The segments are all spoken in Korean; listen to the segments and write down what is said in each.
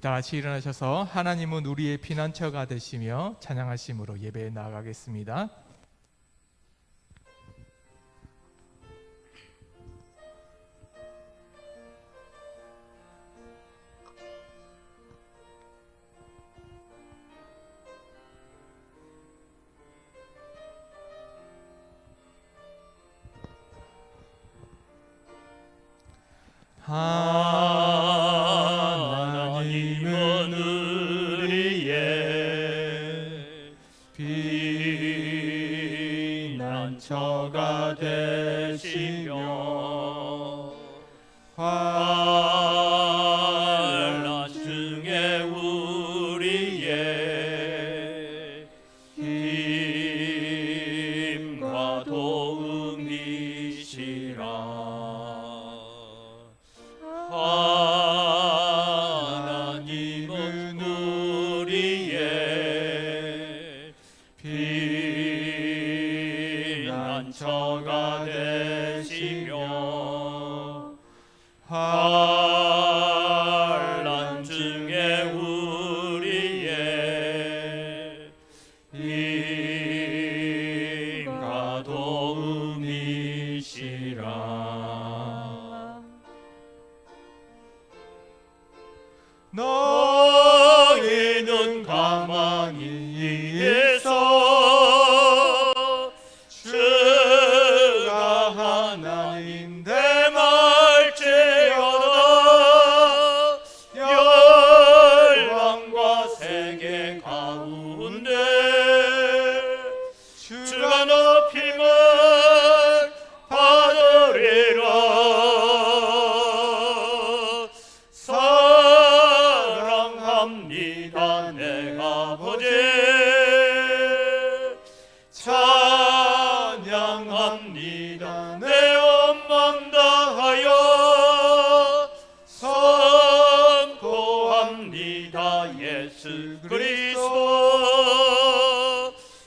다 같이 일어나셔서 하나님은 우리의 피난처가 되시며 찬양하심으로 예배에 나아가겠습니다. 하나님은 우리의 피난처가 되시며 환난 중에 우리의 힘과 도움이시라. 하나님은 우리의 피난처가 되시며 환난 중에 우리의 힘과 도움이시라. 너희는 가만히 있어 주가 하나님 대말지어다. 열방과 세계 가운데 주가 높임을 받으리라. 사랑합니다 내 아버지, 찬양합니다 내 온 맘 다하여, 선포합니다 예수 그리스도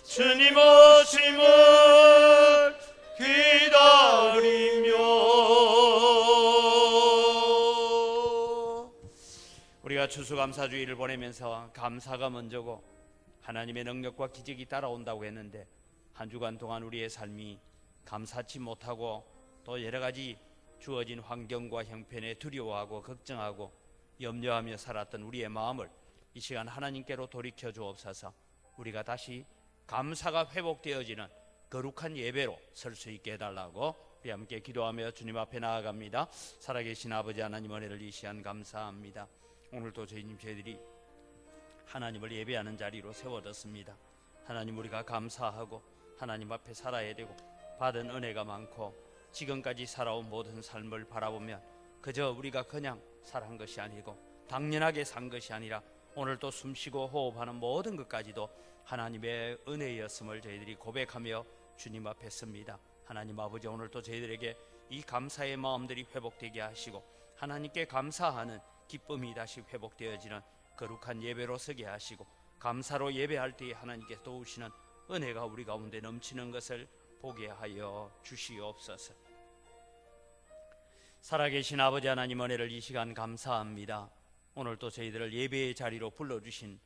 주님 오심을 기다리며. 우리가 추수감사주의를 보내면서 감사가 먼저고 하나님의 능력과 기적이 따라온다고 했는데, 한 주간 동안 우리의 삶이 감사치 못하고 또 여러 가지 주어진 환경과 형편에 두려워하고 걱정하고 염려하며 살았던 우리의 마음을 이 시간 하나님께로 돌이켜 주옵소서. 우리가 다시 감사가 회복되어지는 거룩한 예배로 설 수 있게 해달라고 우리 함께 기도하며 주님 앞에 나아갑니다. 살아계신 아버지 하나님, 은혜를 이 시간 감사합니다. 오늘도 저희들이 하나님을 예배하는 자리로 세워졌습니다. 하나님, 우리가 감사하고 하나님 앞에 살아야 되고 받은 은혜가 많고 지금까지 살아온 모든 삶을 바라보면 그저 우리가 그냥 살아한 것이 아니고 당연하게 산 것이 아니라 오늘도 숨쉬고 호흡하는 모든 것까지도 하나님의 은혜였음을 저희들이 고백하며 주님 앞에 섭니다. 하나님 아버지, 오늘도 저희들에게 이 감사의 마음들이 회복되게 하시고 하나님께 감사하는 기쁨이 다시 회복되어지는 거룩한 예배로 서게 하시고 감사로 예배할 때에 하나님께 도우시는 은혜가 우리 가운데 넘치는 것을 보게 하여 주시옵소서. 살아계신 아버지 하나님, 은혜를 이 시간 감사합니다. 오늘도 저희들을 예배의 자리로 불러주신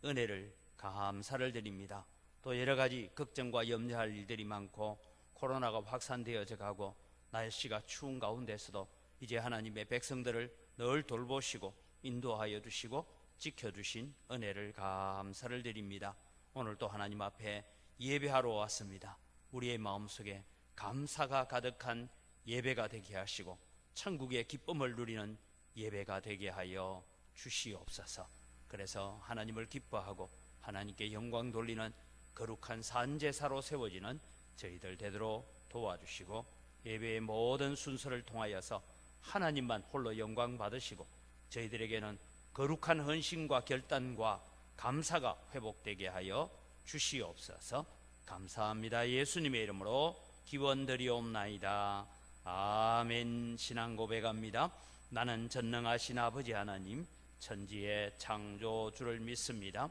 은혜를 감사를 드립니다. 또 여러 가지 걱정과 염려할 일들이 많고 코로나가 확산되어져 가고 날씨가 추운 가운데서도 이제 하나님의 백성들을 늘 돌보시고 인도하여 주시고 지켜주신 은혜를 감사를 드립니다. 오늘도 하나님 앞에 예배하러 왔습니다. 우리의 마음속에 감사가 가득한 예배가 되게 하시고 천국의 기쁨을 누리는 예배가 되게 하여 주시옵소서. 그래서 하나님을 기뻐하고 하나님께 영광 돌리는 거룩한 산제사로 세워지는 저희들 되도록 도와주시고 예배의 모든 순서를 통하여서 하나님만 홀로 영광 받으시고 저희들에게는 거룩한 헌신과 결단과 감사가 회복되게 하여 주시옵소서. 감사합니다. 예수님의 이름으로 기원드리옵나이다. 아멘. 신앙 고백합니다. 나는 전능하신 아버지 하나님, 천지의 창조주를 믿습니다.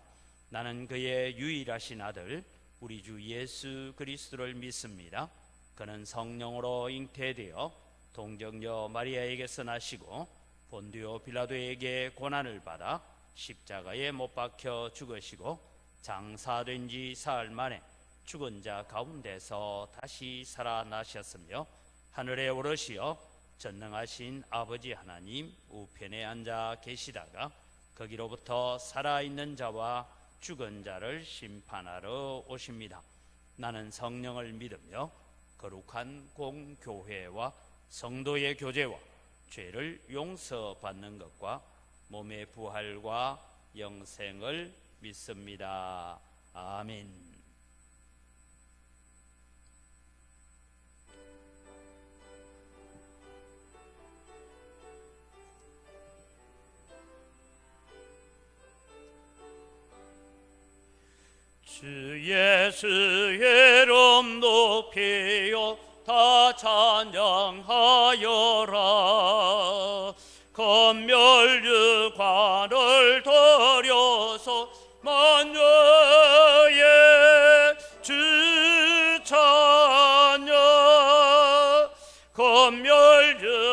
나는 그의 유일하신 아들 우리 주 예수 그리스도를 믿습니다. 그는 성령으로 잉태되어 동정녀 마리아에게서 나시고 본디오 빌라도에게 고난을 받아 십자가에 못 박혀 죽으시고 장사된 지 사흘 만에 죽은 자 가운데서 다시 살아나셨으며 하늘에 오르시어 전능하신 아버지 하나님 우편에 앉아 계시다가 거기로부터 살아있는 자와 죽은 자를 심판하러 오십니다. 나는 성령을 믿으며 거룩한 공교회와 성도의 교제와 죄를 용서받는 것과 몸의 부활과 영생을 믿습니다. 아멘. 주 예수의 이름 높이요 다 찬양하여라. 검멸유관을 드려서 만유의 주 찬양.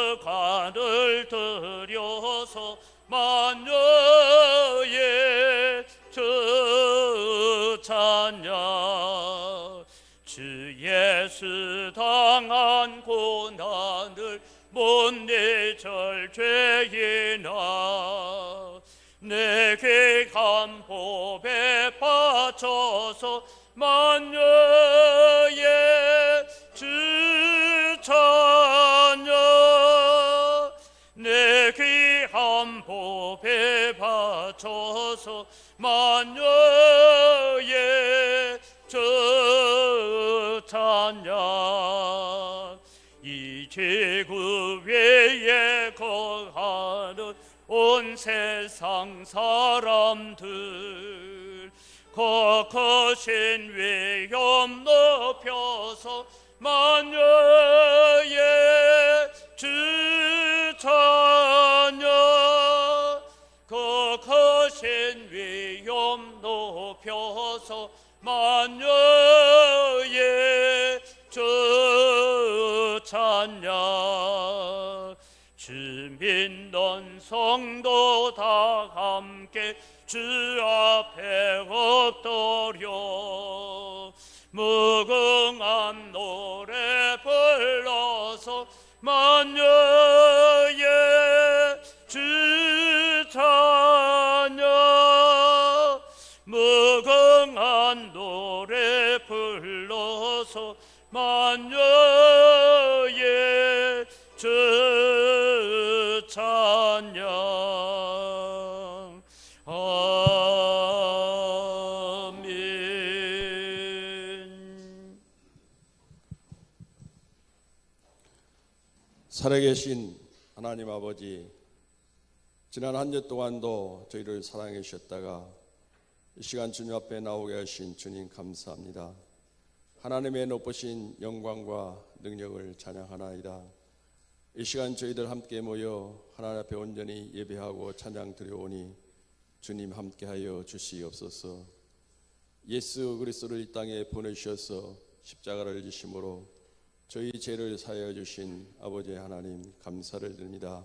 검멸유관을 드려서 만유의 주 찬양. 주 예수 당한 고난을 못 내절 죄인아 내게 간법에 바쳐서 만유의 주 찬양. 내게 간법에 바쳐서 만유의 주 찬양. 이 지구 위에 거하는 온 세상 사람들 거크신 위엄 높여서 만유의 주 찬양. 거크신 위엄 높여서 만유의 주 찬양. 주 믿는 성도 다 함께 주 앞에 엎드려 무궁한 노래 불러서 만유의 주 찬양. 무궁한 노래 불러서 만유의 주 찬양. 아멘. 살아계신 하나님 아버지, 지난 한 주 동안도 저희를 사랑해 주셨다가 이 시간 주님 앞에 나오게 하신 주님 감사합니다. 하나님의 높으신 영광과 능력을 찬양하나이다. 이 시간 저희들 함께 모여 하나님 앞에 온전히 예배하고 찬양 드려오니 주님 함께하여 주시옵소서. 예수 그리스도를 이 땅에 보내주셔서 십자가를 지심으로 저희 죄를 사하여 주신 아버지 하나님 감사를 드립니다.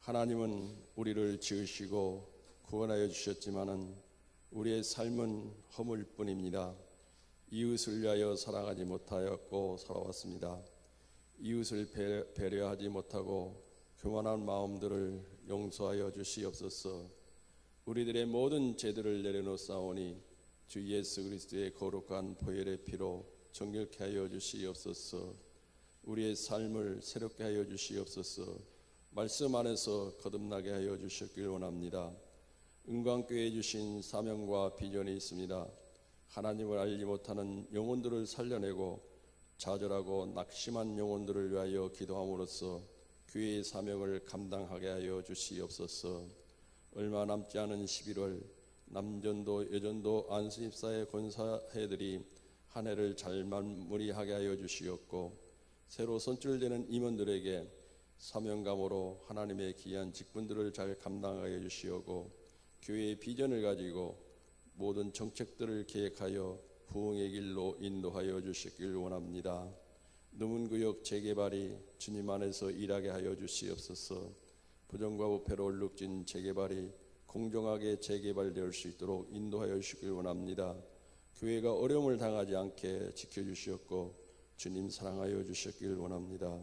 하나님은 우리를 지으시고 구원하여 주셨지만은 우리의 삶은 허물 뿐입니다. 이웃을 위하여 사랑하지 못하였고 살아왔습니다. 이웃을 배려하지 못하고 교만한 마음들을 용서하여 주시옵소서. 우리들의 모든 죄들을 내려놓사오니 주 예수 그리스도의 거룩한 보혈의 피로 정결케 하여 주시옵소서. 우리의 삶을 새롭게 하여 주시옵소서. 말씀 안에서 거듭나게 하여 주셨길 원합니다. 은광교회에 주신 사명과 비전이 있습니다. 하나님을 알지 못하는 영혼들을 살려내고 좌절하고 낙심한 영혼들을 위하여 기도함으로써 교회의 사명을 감당하게 하여 주시옵소서. 얼마 남지 않은 11월 남전도 여전도 안수입사의 권사회들이 한 해를 잘 마무리하게 하여 주시옵고 새로 선출되는 임원들에게 사명감으로 하나님의 귀한 직분들을 잘 감당하게 해주시오고 교회의 비전을 가지고 모든 정책들을 계획하여 부흥의 길로 인도하여 주시길 원합니다. 누문구역 재개발이 주님 안에서 일하게 하여 주시옵소서. 부정과 부패로 얼룩진 재개발이 공정하게 재개발될 수 있도록 인도하여 주시길 원합니다. 교회가 어려움을 당하지 않게 지켜주시었고 주님 사랑하여 주셨길 원합니다.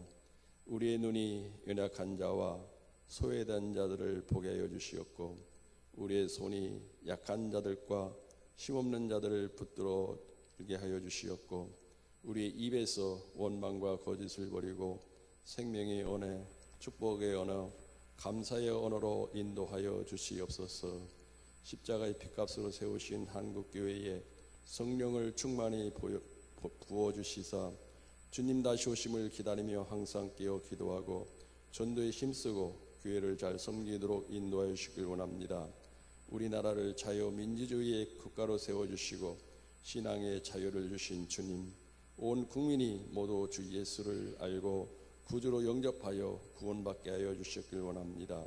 우리의 눈이 연약한 자와 소외된 자들을 보게 하여 주시었고 우리의 손이 약한 자들과 힘없는 자들을 붙들어 들게 하여 주시었고 우리의 입에서 원망과 거짓을 버리고 생명의 언어, 축복의 언어, 감사의 언어로 인도하여 주시옵소서. 십자가의 피값으로 세우신 한국교회에 성령을 충만히 부어주시사 주님 다시 오심을 기다리며 항상 깨어 기도하고 전도에 힘쓰고 교회를 잘 섬기도록 인도하여 주시길 원합니다. 우리나라를 자유민주주의의 국가로 세워주시고 신앙의 자유를 주신 주님, 온 국민이 모두 주 예수를 알고 구주로 영접하여 구원받게 하여 주시길 원합니다.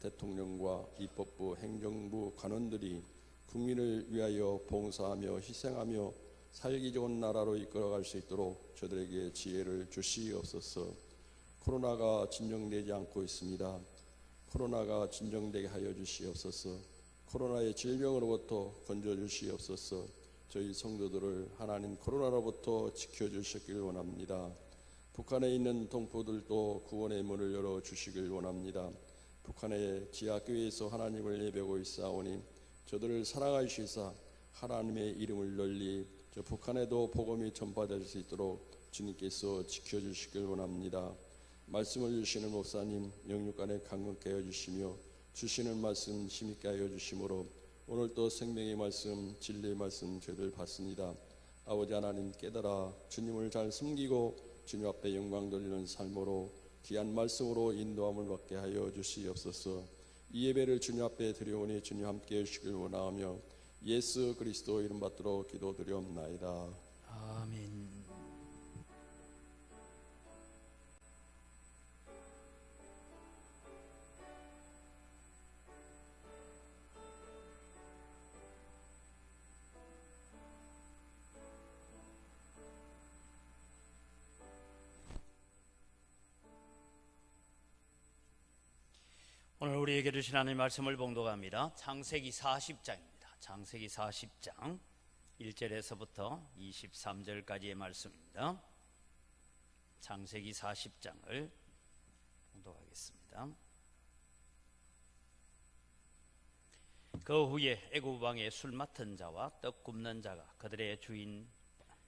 대통령과 입법부, 행정부, 관원들이 국민을 위하여 봉사하며 희생하며 살기 좋은 나라로 이끌어갈 수 있도록 저들에게 지혜를 주시옵소서. 코로나가 진정되지 않고 있습니다. 코로나가 진정되게 하여 주시옵소서. 코로나의 질병으로부터 건져주시옵소서. 저희 성도들을 하나님 코로나로부터 지켜주시길 원합니다. 북한에 있는 동포들도 구원의 문을 열어주시길 원합니다. 북한의 지하교회에서 하나님을 예배하고 있사오니 저들을 사랑하시사 하나님의 이름을 널리 저 북한에도 복음이 전파될 수 있도록 주님께서 지켜주시길 원합니다. 말씀을 주시는 목사님 영육간에 강건케 하여 주시며 주시는 말씀 힘있게 하여 주시므로 오늘도 생명의 말씀 진리의 말씀 저희들 받습니다. 아버지 하나님 깨달아 주님을 잘 숨기고 주님 앞에 영광 돌리는 삶으로 귀한 말씀으로 인도함을 받게 하여 주시옵소서. 이 예배를 주님 앞에 드려오니 주님 함께 해주시길 원하며 예수 그리스도 이름 받들어 기도드리옵나이다. 아멘. 오늘 우리에게 주신 하나님의 말씀을 봉독합니다. 창세기 40장입니다. 창세기 40장 1절에서부터 23절까지의 말씀입니다. 창세기 40장을 봉독하겠습니다. 그 후에 애굽 왕의 술 맡은 자와 떡 굽는 자가 그들의 주인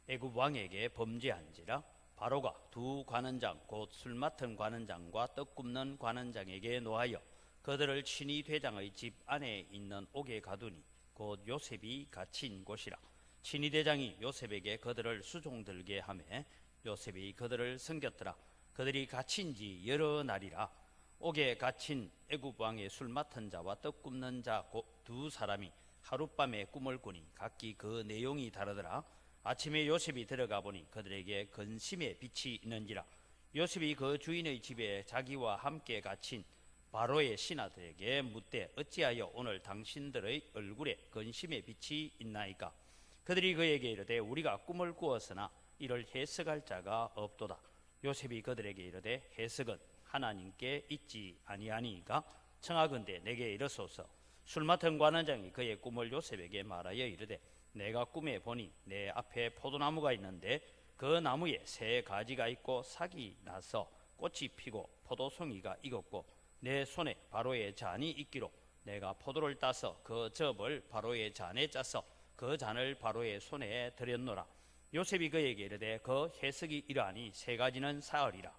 애굽 왕에게 범죄한지라 바로가 두 관원장 곧 술 맡은 관원장과 떡 굽는 관원장에게 노하여 그들을 친히 대장의 집 안에 있는 옥에 가두니 곧 요셉이 갇힌 곳이라. 친히 대장이 요셉에게 그들을 수종들게 하매 요셉이 그들을 섬겼더라. 그들이 갇힌 지 여러 날이라. 옥에 갇힌 애굽 왕의 술 맡은 자와 떡 굽는 자 두 사람이 하룻밤에 꿈을 꾸니 각기 그 내용이 다르더라. 아침에 요셉이 들어가 보니 그들에게 근심의 빛이 있는지라. 요셉이 그 주인의 집에 자기와 함께 갇힌 바로의 신하들에게 묻되 어찌하여 오늘 당신들의 얼굴에 근심의 빛이 있나이까? 그들이 그에게 이르되 우리가 꿈을 꾸었으나 이를 해석할 자가 없도다. 요셉이 그들에게 이르되 해석은 하나님께 있지 아니하니까 청하건대 내게 이르소서. 술 맡은 관원장이 그의 꿈을 요셉에게 말하여 이르되 내가 꿈에 보니 내 앞에 포도나무가 있는데 그 나무에 세 가지가 있고 삭이 나서 꽃이 피고 포도송이가 익었고 내 손에 바로의 잔이 있기로 내가 포도를 따서 그 즙을 바로의 잔에 짜서 그 잔을 바로의 손에 들였노라. 요셉이 그에게 이르되 그 해석이 이러하니 세 가지는 사흘이라.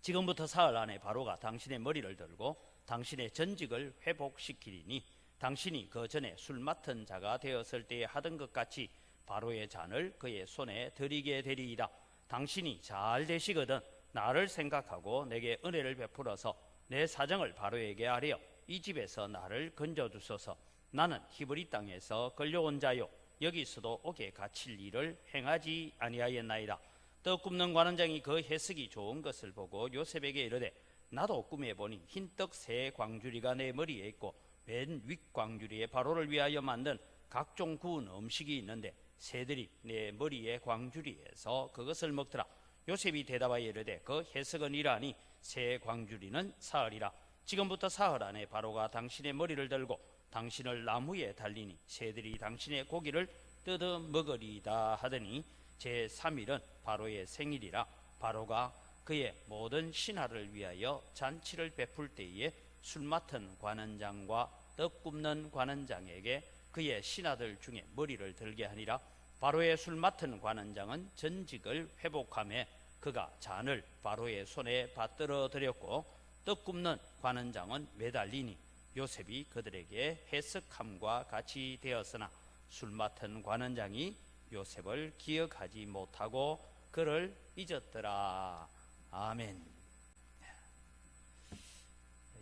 지금부터 사흘 안에 바로가 당신의 머리를 들고 당신의 전직을 회복시키리니 당신이 그 전에 술 맡은 자가 되었을 때에 하던 것 같이 바로의 잔을 그의 손에 들이게 되리이다. 당신이 잘 되시거든 나를 생각하고 내게 은혜를 베풀어서 내 사정을 바로에게 아뢰어 이 집에서 나를 건져주소서. 나는 히브리 땅에서 걸려온 자요 여기서도 옥에 갇힐 일을 행하지 아니하였나이다. 떡 굽는 관원장이 그 해석이 좋은 것을 보고 요셉에게 이르되 나도 꿈에 보니 흰떡 세 광주리가 내 머리에 있고 맨 윗광주리에 바로를 위하여 만든 각종 구운 음식이 있는데 새들이 내 머리에 광주리에서 그것을 먹더라. 요셉이 대답하여 이르되 그 해석은 이러하니 새 광주리는 사흘이라. 지금부터 사흘 안에 바로가 당신의 머리를 들고 당신을 나무에 달리니 새들이 당신의 고기를 뜯어 먹으리다 하더니 제3일은 바로의 생일이라 바로가 그의 모든 신하를 위하여 잔치를 베풀 때에 술 맡은 관원장과 떡 굽는 관원장에게 그의 신하들 중에 머리를 들게 하니라. 바로의 술 맡은 관원장은 전직을 회복하며 그가 잔을 바로의 손에 받들어 드렸고 떡 굽는 관원장은 매달리니 요셉이 그들에게 해석함과 같이 되었으나 술 맡은 관원장이 요셉을 기억하지 못하고 그를 잊었더라. 아멘.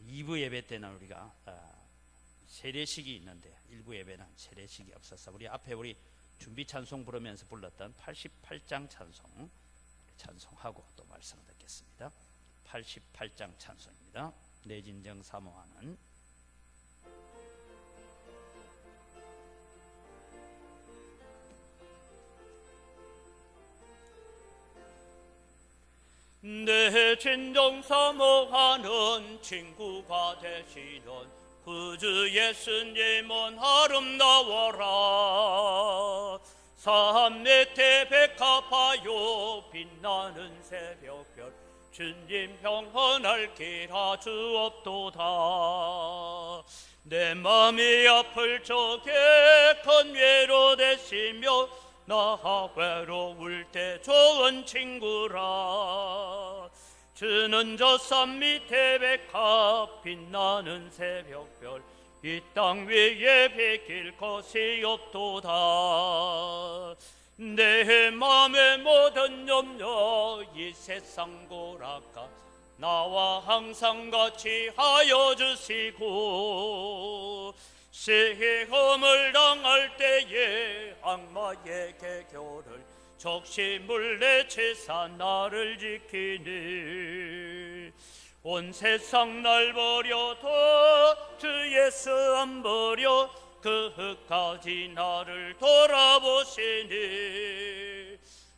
2부 예배 때는 우리가 세례식이 있는데 1부 예배는 세례식이 없어서 우리 앞에 우리 준비 찬송 부르면서 불렀던 88장 찬송하고 또 말씀을 듣겠습니다. 88장 찬송입니다. 내 진정 사모하는 내 진정 사모하는 친구가 되시는 구주 예수님은 아름다워라. 산 밑에 백합하여 빛나는 새벽별 주님 평안할 길 아주 없도다. 내 맘이 아플 적에 큰 위로 되시며 나 외로울 때 좋은 친구라. 주는 저 산 밑에 백합 빛나는 새벽별 이 땅 위에 비길 것이 없도다. 내 맘의 모든 염려 이 세상 고락가 나와 항상 같이 하여 주시고 시험을 당할 때에 악마에게 겨를 적심을 내치사 나를 지키니 온 세상 날 버려도 주 예수 안 버려 그까지 나를 돌아보시니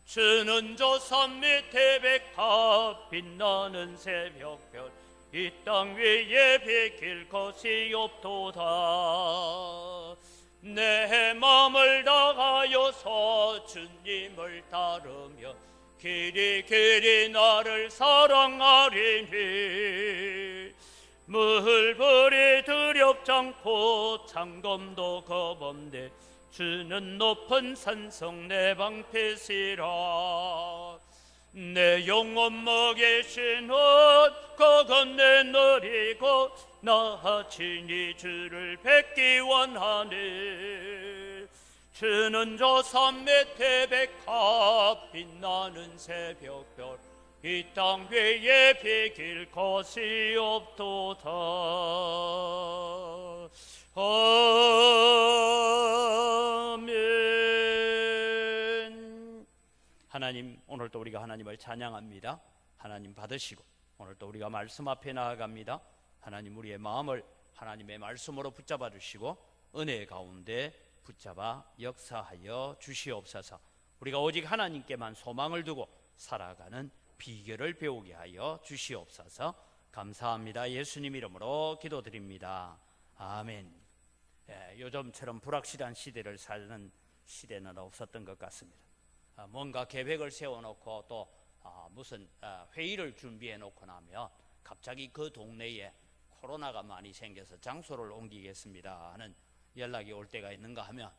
주는 저 산 밑에 백합 빛나는 새벽별 이 땅 위에 비길 것이 없도다. 내 맘을 다하여서 주님을 따르며 길이 나를 사랑하리니 물불이 두렵지 않고 창검도 겁없네 주는 높은 산성 내 방패시라. 내 영혼 먹이시는 그건 내 너리고 나 친히 주를 뵙기 원하네. 주는 저 산 밑에 백합 빛나는 새벽별 이 땅 위에 비길 것이 없도다. 아멘. 하나님, 오늘도 우리가 하나님을 찬양합니다. 하나님 받으시고 오늘도 우리가 말씀 앞에 나아갑니다. 하나님 우리의 마음을 하나님의 말씀으로 붙잡아 주시고 은혜 가운데 붙잡아 역사하여 주시옵소서. 우리가 오직 하나님께만 소망을 두고 살아가는 비결을 배우게 하여 주시옵소서. 감사합니다. 예수님 이름으로 기도드립니다. 아멘. 요즘처럼 불확실한 시대를 사는 시대는 없었던 것 같습니다. 뭔가 계획을 세워놓고 또 무슨 회의를 준비해 놓고 나면 갑자기 그 동네에 코로나가 많이 생겨서 장소를 옮기겠습니다 하는 연락이 올 때가 있는가 하면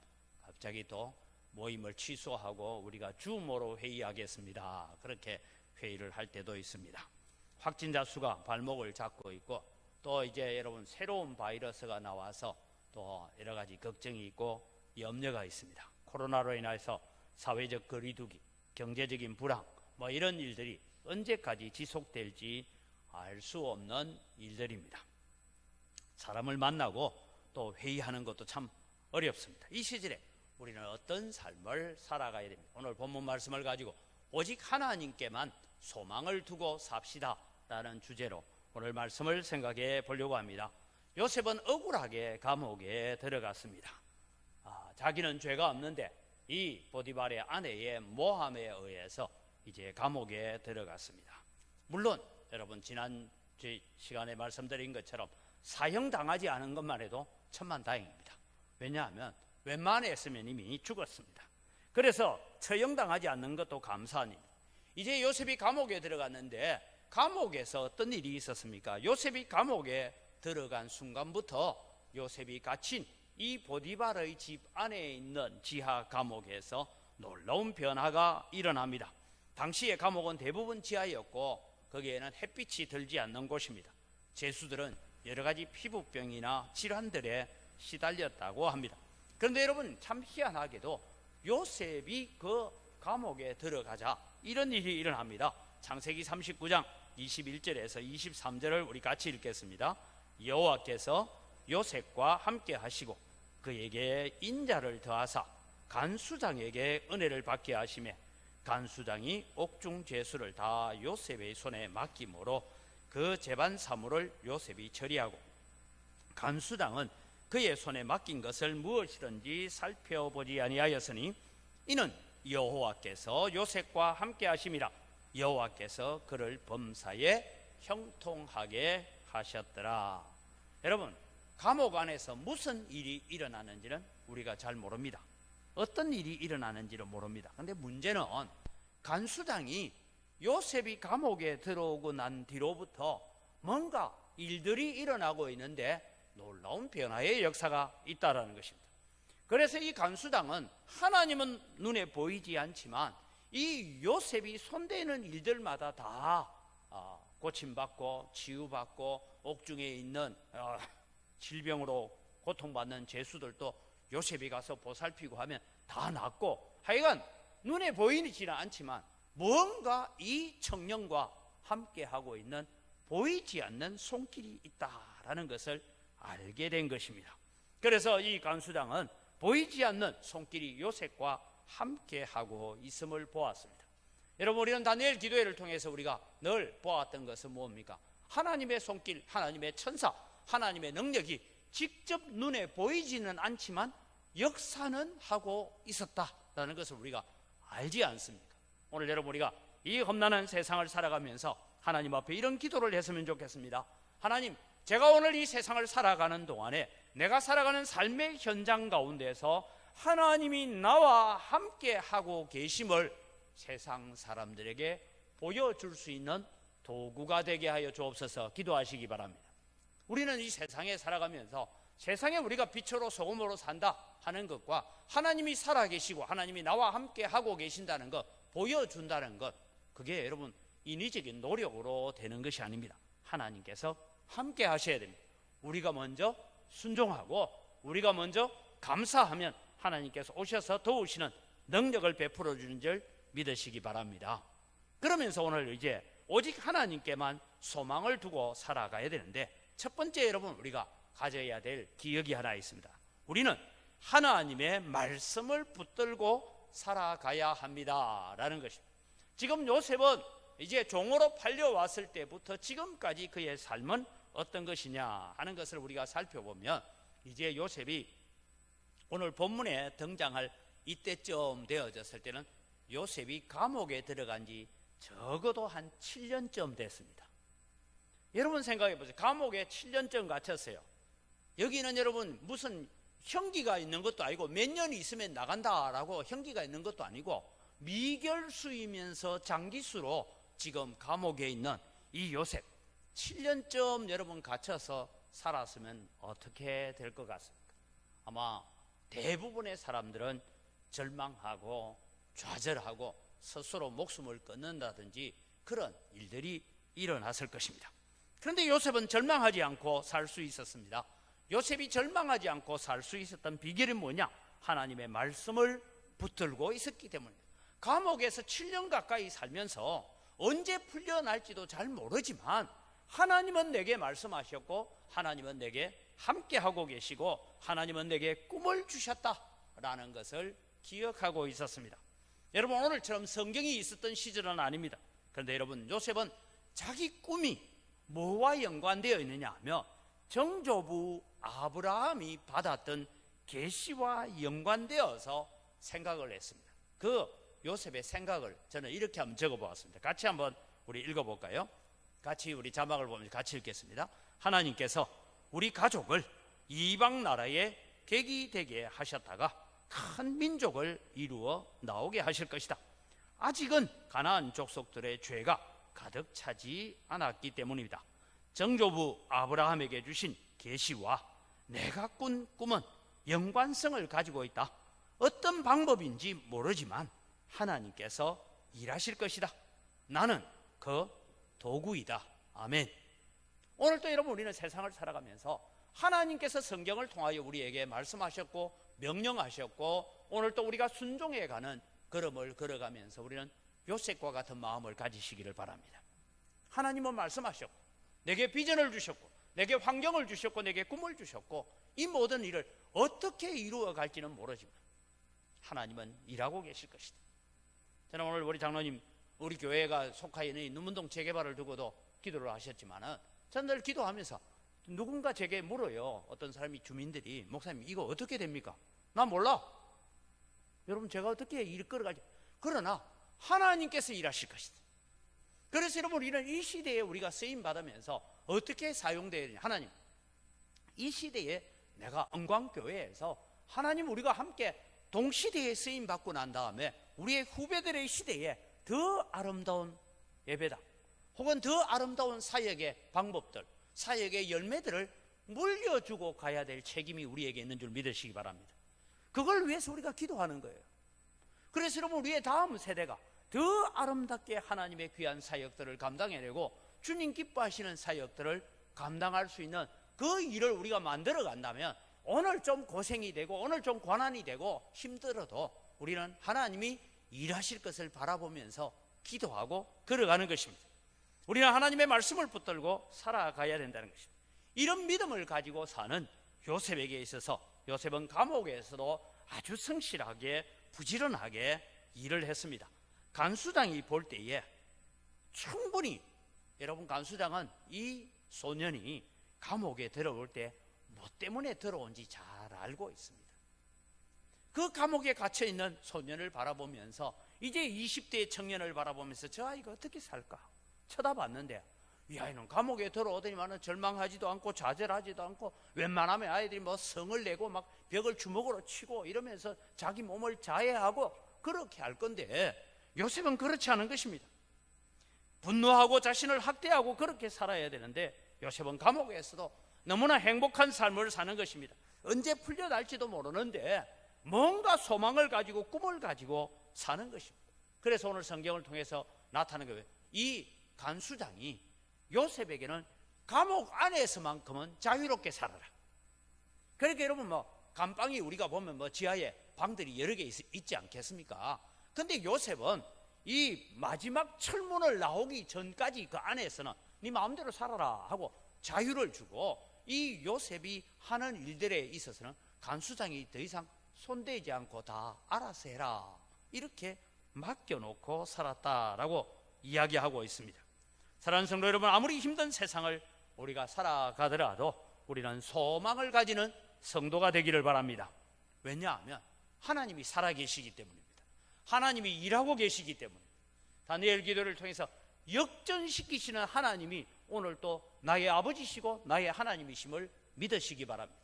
갑자기 또 모임을 취소하고 우리가 줌으로 회의하겠습니다 그렇게 회의를 할 때도 있습니다. 확진자 수가 발목을 잡고 있고 또 이제 여러분 새로운 바이러스가 나와서 또 여러 가지 걱정이 있고 염려가 있습니다. 코로나로 인해서 사회적 거리두기, 경제적인 불황 뭐 이런 일들이 언제까지 지속될지 알 수 없는 일들입니다. 사람을 만나고 또 회의하는 것도 참 어렵습니다. 이 시절에 우리는 어떤 삶을 살아가야 됩니다. 오늘 본문 말씀을 가지고 오직 하나님께만 소망을 두고 삽시다 라는 주제로 오늘 말씀을 생각해 보려고 합니다. 요셉은 억울하게 감옥에 들어갔습니다. 자기는 죄가 없는데 이 보디발의 아내의 모함에 의해서 이제 감옥에 들어갔습니다. 물론 여러분 지난 제 시간에 말씀드린 것처럼 사형당하지 않은 것만 해도 천만다행입니다. 왜냐하면 웬만했으면 이미 죽었습니다. 그래서 처형당하지 않는 것도 감사한 일. 이제 요셉이 감옥에 들어갔는데 감옥에서 어떤 일이 있었습니까? 요셉이 감옥에 들어간 순간부터 요셉이 갇힌 이 보디발의 집 안에 있는 지하 감옥에서 놀라운 변화가 일어납니다. 당시의 감옥은 대부분 지하였고 거기에는 햇빛이 들지 않는 곳입니다. 죄수들은 여러 가지 피부병이나 질환들에 시달렸다고 합니다. 그런데 여러분, 참 희한하게도 요셉이 그 감옥에 들어가자 이런 일이 일어납니다. 창세기 39장 21절에서 23절을 우리 같이 읽겠습니다. 여호와께서 요셉과 함께 하시고 그에게 인자를 더하사 간수장에게 은혜를 받게 하시매 간수장이 옥중 죄수를 다 요셉의 손에 맡김으로 그 재반 사물을 요셉이 처리하고 간수장은 그의 손에 맡긴 것을 무엇이든지 살펴보지 아니하였으니 이는 여호와께서 요셉과 함께 하심이라. 여호와께서 그를 범사에 형통하게 하셨더라. 여러분, 감옥 안에서 무슨 일이 일어나는지는 우리가 잘 모릅니다. 어떤 일이 일어나는지를 모릅니다. 그런데 문제는 간수장이 요셉이 감옥에 들어오고 난 뒤로부터 뭔가 일들이 일어나고 있는데 놀라운 변화의 역사가 있다라는 것입니다. 그래서 이 간수장은 하나님은 눈에 보이지 않지만 이 요셉이 손대는 일들마다 다 고침받고 치유받고 옥중에 있는 질병으로 고통받는 죄수들도 요셉이 가서 보살피고 하면 다 낫고, 하여간 눈에 보이지는 않지만 뭔가 이 청년과 함께하고 있는 보이지 않는 손길이 있다라는 것을 알게 된 것입니다. 그래서 이 간수장은 보이지 않는 손길이 요셉과 함께하고 있음을 보았습니다. 여러분, 우리는 다니엘 기도회를 통해서 우리가 늘 보았던 것은 뭡니까? 하나님의 손길, 하나님의 천사, 하나님의 능력이 직접 눈에 보이지는 않지만 역사는 하고 있었다라는 것을 우리가 알지 않습니까? 오늘 여러분, 우리가 이 험난한 세상을 살아가면서 하나님 앞에 이런 기도를 했으면 좋겠습니다. 하나님, 제가 오늘 이 세상을 살아가는 동안에 내가 살아가는 삶의 현장 가운데서 하나님이 나와 함께 하고 계심을 세상 사람들에게 보여줄 수 있는 도구가 되게 하여 주옵소서. 기도하시기 바랍니다. 우리는 이 세상에 살아가면서 세상에 우리가 빛으로 소금으로 산다 하는 것과 하나님이 살아계시고 하나님이 나와 함께 하고 계신다는 것, 보여준다는 것, 그게 여러분 인위적인 노력으로 되는 것이 아닙니다. 하나님께서 함께 하셔야 됩니다. 우리가 먼저 순종하고 우리가 먼저 감사하면 하나님께서 오셔서 도우시는 능력을 베풀어 주는 줄 믿으시기 바랍니다. 그러면서 오늘 이제 오직 하나님께만 소망을 두고 살아가야 되는데, 첫 번째 여러분 우리가 가져야 될 기억이 하나 있습니다. 우리는 하나님의 말씀을 붙들고 살아가야 합니다 라는 것입니다. 지금 요셉은 이제 종으로 팔려왔을 때부터 지금까지 그의 삶은 어떤 것이냐 하는 것을 우리가 살펴보면, 이제 요셉이 오늘 본문에 등장할 이때쯤 되어졌을 때는 요셉이 감옥에 들어간 지 적어도 한 7년쯤 됐습니다. 여러분 생각해 보세요. 감옥에 7년쯤 갇혔어요. 여기는 여러분 무슨 형기가 있는 것도 아니고 몇 년이 있으면 나간다라고 형기가 있는 것도 아니고 미결수이면서 장기수로 지금 감옥에 있는 이 요셉, 7년쯤 여러분 갇혀서 살았으면 어떻게 될 것 같습니까? 아마 대부분의 사람들은 절망하고 좌절하고 스스로 목숨을 끊는다든지 그런 일들이 일어났을 것입니다. 그런데 요셉은 절망하지 않고 살 수 있었습니다. 요셉이 절망하지 않고 살 수 있었던 비결이 뭐냐? 하나님의 말씀을 붙들고 있었기 때문입니다. 감옥에서 7년 가까이 살면서 언제 풀려날지도 잘 모르지만 하나님은 내게 말씀하셨고 하나님은 내게 함께하고 계시고 하나님은 내게 꿈을 주셨다라는 것을 기억하고 있었습니다. 여러분, 오늘처럼 성경이 있었던 시절은 아닙니다. 그런데 여러분, 요셉은 자기 꿈이 뭐와 연관되어 있느냐 하면 정조부 아브라함이 받았던 계시와 연관되어서 생각을 했습니다. 그 요셉의 생각을 저는 이렇게 한번 적어보았습니다. 같이 한번 우리 읽어볼까요? 같이 우리 자막을 보면서 같이 읽겠습니다. 하나님께서 우리 가족을 이방 나라의 객이 되게 하셨다가 큰 민족을 이루어 나오게 하실 것이다. 아직은 가나안 족속들의 죄가 가득 차지 않았기 때문입니다. 정조부 아브라함에게 주신 계시와 내가 꾼 꿈은 연관성을 가지고 있다. 어떤 방법인지 모르지만 하나님께서 일하실 것이다. 나는 그 도구이다. 아멘. 오늘도 여러분, 우리는 세상을 살아가면서 하나님께서 성경을 통하여 우리에게 말씀하셨고 명령하셨고 오늘 또 우리가 순종해가는 걸음을 걸어가면서 우리는 요셉과 같은 마음을 가지시기를 바랍니다. 하나님은 말씀하셨고 내게 비전을 주셨고 내게 환경을 주셨고 내게 꿈을 주셨고 이 모든 일을 어떻게 이루어 갈지는 모르지만 하나님은 일하고 계실 것이다. 저는 오늘 우리 장로님, 우리 교회가 속하여 있는 눈문동 재개발을 두고도 기도를 하셨지만은 저는 늘 기도하면서 누군가 제게 물어요. 어떤 사람이, 주민들이, 목사님 이거 어떻게 됩니까? 나 몰라. 여러분, 제가 어떻게 일 끌어가지? 그러나 하나님께서 일하실 것이다. 그래서 여러분, 우리는 이 시대에 우리가 쓰임 받으면서 어떻게 사용되어야 되냐? 하나님, 이 시대에 내가 은광교회에서 하나님 우리가 함께 동시대에 쓰임 받고 난 다음에 우리의 후배들의 시대에 더 아름다운 예배다, 혹은 더 아름다운 사역의 방법들, 사역의 열매들을 물려주고 가야 될 책임이 우리에게 있는 줄 믿으시기 바랍니다. 그걸 위해서 우리가 기도하는 거예요. 그래서 여러분, 우리의 다음 세대가 더 아름답게 하나님의 귀한 사역들을 감당해내고 주님 기뻐하시는 사역들을 감당할 수 있는 그 일을 우리가 만들어 간다면 오늘 좀 고생이 되고 오늘 좀 고난이 되고 힘들어도 우리는 하나님이 일하실 것을 바라보면서 기도하고 걸어가는 것입니다. 우리는 하나님의 말씀을 붙들고 살아가야 된다는 것입니다. 이런 믿음을 가지고 사는 요셉에게 있어서 요셉은 감옥에서도 아주 성실하게 부지런하게 일을 했습니다. 간수장이 볼 때에 충분히, 여러분, 간수장은 이 소년이 감옥에 들어올 때 뭐 때문에 들어온지 잘 알고 있습니다. 그 감옥에 갇혀 있는 소년을 바라보면서, 이제 20대의 청년을 바라보면서 저 아이가 어떻게 살까 쳐다봤는데, 이 아이는 감옥에 들어오더니만은 절망하지도 않고 좌절하지도 않고 웬만하면 아이들이 뭐 성을 내고 막 벽을 주먹으로 치고 이러면서 자기 몸을 자해하고 그렇게 할 건데, 요셉은 그렇지 않은 것입니다. 분노하고 자신을 학대하고 그렇게 살아야 되는데 요셉은 감옥에서도 너무나 행복한 삶을 사는 것입니다. 언제 풀려날지도 모르는데 뭔가 소망을 가지고 꿈을 가지고 사는 것입니다. 그래서 오늘 성경을 통해서 나타나는 거예요. 이 간수장이 요셉에게는 감옥 안에서만큼은 자유롭게 살아라. 그러니까 여러분, 뭐 감방이 우리가 보면 뭐 지하에 방들이 여러 개 있지 않겠습니까? 근데 요셉은 이 마지막 철문을 나오기 전까지 그 안에서는 네 마음대로 살아라 하고 자유를 주고, 이 요셉이 하는 일들에 있어서는 간수장이 더 이상 손대지 않고 다 알아서 해라 이렇게 맡겨놓고 살았다라고 이야기하고 있습니다. 사랑하는 성도 여러분, 아무리 힘든 세상을 우리가 살아가더라도 우리는 소망을 가지는 성도가 되기를 바랍니다. 왜냐하면 하나님이 살아계시기 때문입니다. 하나님이 일하고 계시기 때문입니다. 다니엘 기도를 통해서 역전시키시는 하나님이 오늘 또 나의 아버지시고 나의 하나님이심을 믿으시기 바랍니다.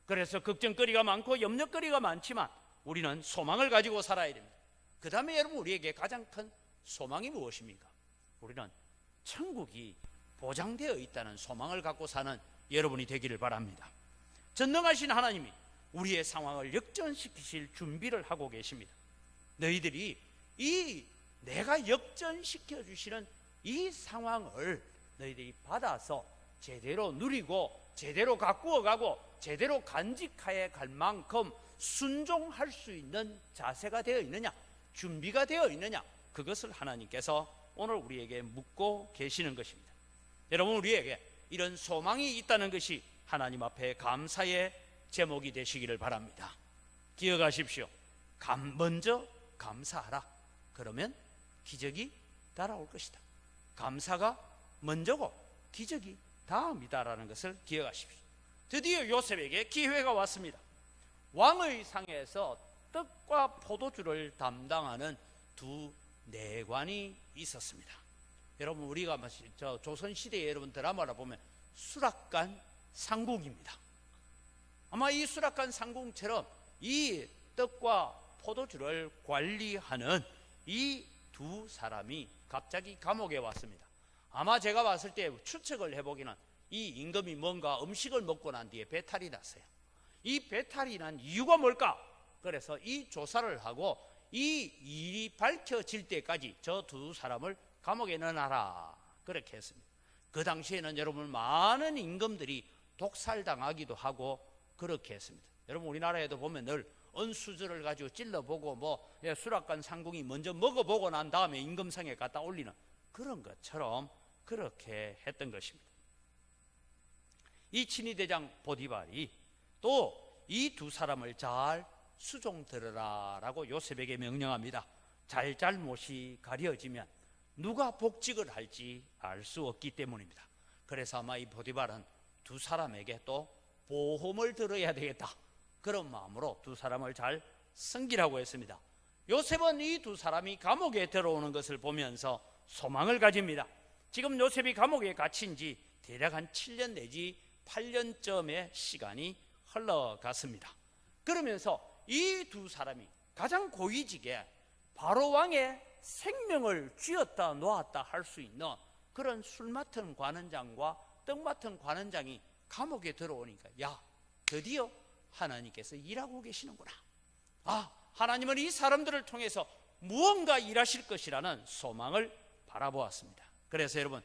그래서 걱정거리가 많고 염려거리가 많지만 우리는 소망을 가지고 살아야 됩니다. 그 다음에 여러분, 우리에게 가장 큰 소망이 무엇입니까? 우리는 천국이 보장되어 있다는 소망을 갖고 사는 여러분이 되기를 바랍니다. 전능하신 하나님이 우리의 상황을 역전시키실 준비를 하고 계십니다. 너희들이 이 내가 역전시켜 주시는 이 상황을 너희들이 받아서 제대로 누리고 제대로 가꾸어 가고 제대로 간직하여 갈 만큼 순종할 수 있는 자세가 되어 있느냐, 준비가 되어 있느냐, 그것을 하나님께서 오늘 우리에게 묻고 계시는 것입니다. 여러분, 우리에게 이런 소망이 있다는 것이 하나님 앞에 감사의 제목이 되시기를 바랍니다. 기억하십시오. 먼저 감사하라. 그러면 기적이 따라올 것이다. 감사가 먼저고 기적이 다음이다라는 것을 기억하십시오. 드디어 요셉에게 기회가 왔습니다. 왕의 상에서 떡과 포도주를 담당하는 두 내관이 있었습니다. 여러분 우리가 저 조선 시대에 여러분 드라마를 보면 수락관 상궁입니다. 아마 이 수락관 상궁처럼 이 떡과 포도주를 관리하는 이 두 사람이 갑자기 감옥에 왔습니다. 아마 제가 봤을 때 추측을 해보기는 이 임금이 뭔가 음식을 먹고 난 뒤에 배탈이 났어요. 이 배탈이 난 이유가 뭘까? 그래서 이 조사를 하고 이 일이 밝혀질 때까지 저 두 사람을 감옥에 넣어놔라 그렇게 했습니다. 그 당시에는 여러분 많은 임금들이 독살당하기도 하고 그렇게 했습니다. 여러분 우리나라에도 보면 늘 은수저를 가지고 찔러보고 수락관 상궁이 먼저 먹어보고 난 다음에 임금상에 갖다 올리는 그런 것처럼 그렇게 했던 것입니다. 이 친위대장 보디발이 또 이 두 사람을 잘 수종 들으라 라고 요셉에게 명령합니다. 잘잘못이 가려지면 누가 복직을 할지 알 수 없기 때문입니다. 그래서 아마 이 보디발은 두 사람에게 또 보험을 들어야 되겠다 그런 마음으로 두 사람을 잘 섬기라고 했습니다. 요셉은 이 두 사람이 감옥에 들어오는 것을 보면서 소망을 가집니다. 지금 요셉이 감옥에 갇힌 지 대략 한 7년 내지 8년쯤의 시간이 흘러갔습니다. 그러면서 이 두 사람이 가장 고위직에 바로 왕의 생명을 쥐었다 놓았다 할 수 있는 그런 술 맡은 관원장과 떡 맡은 관원장이 감옥에 들어오니까 야 드디어 하나님께서 일하고 계시는구나. 하나님은 이 사람들을 통해서 무언가 일하실 것이라는 소망을 바라보았습니다. 그래서 여러분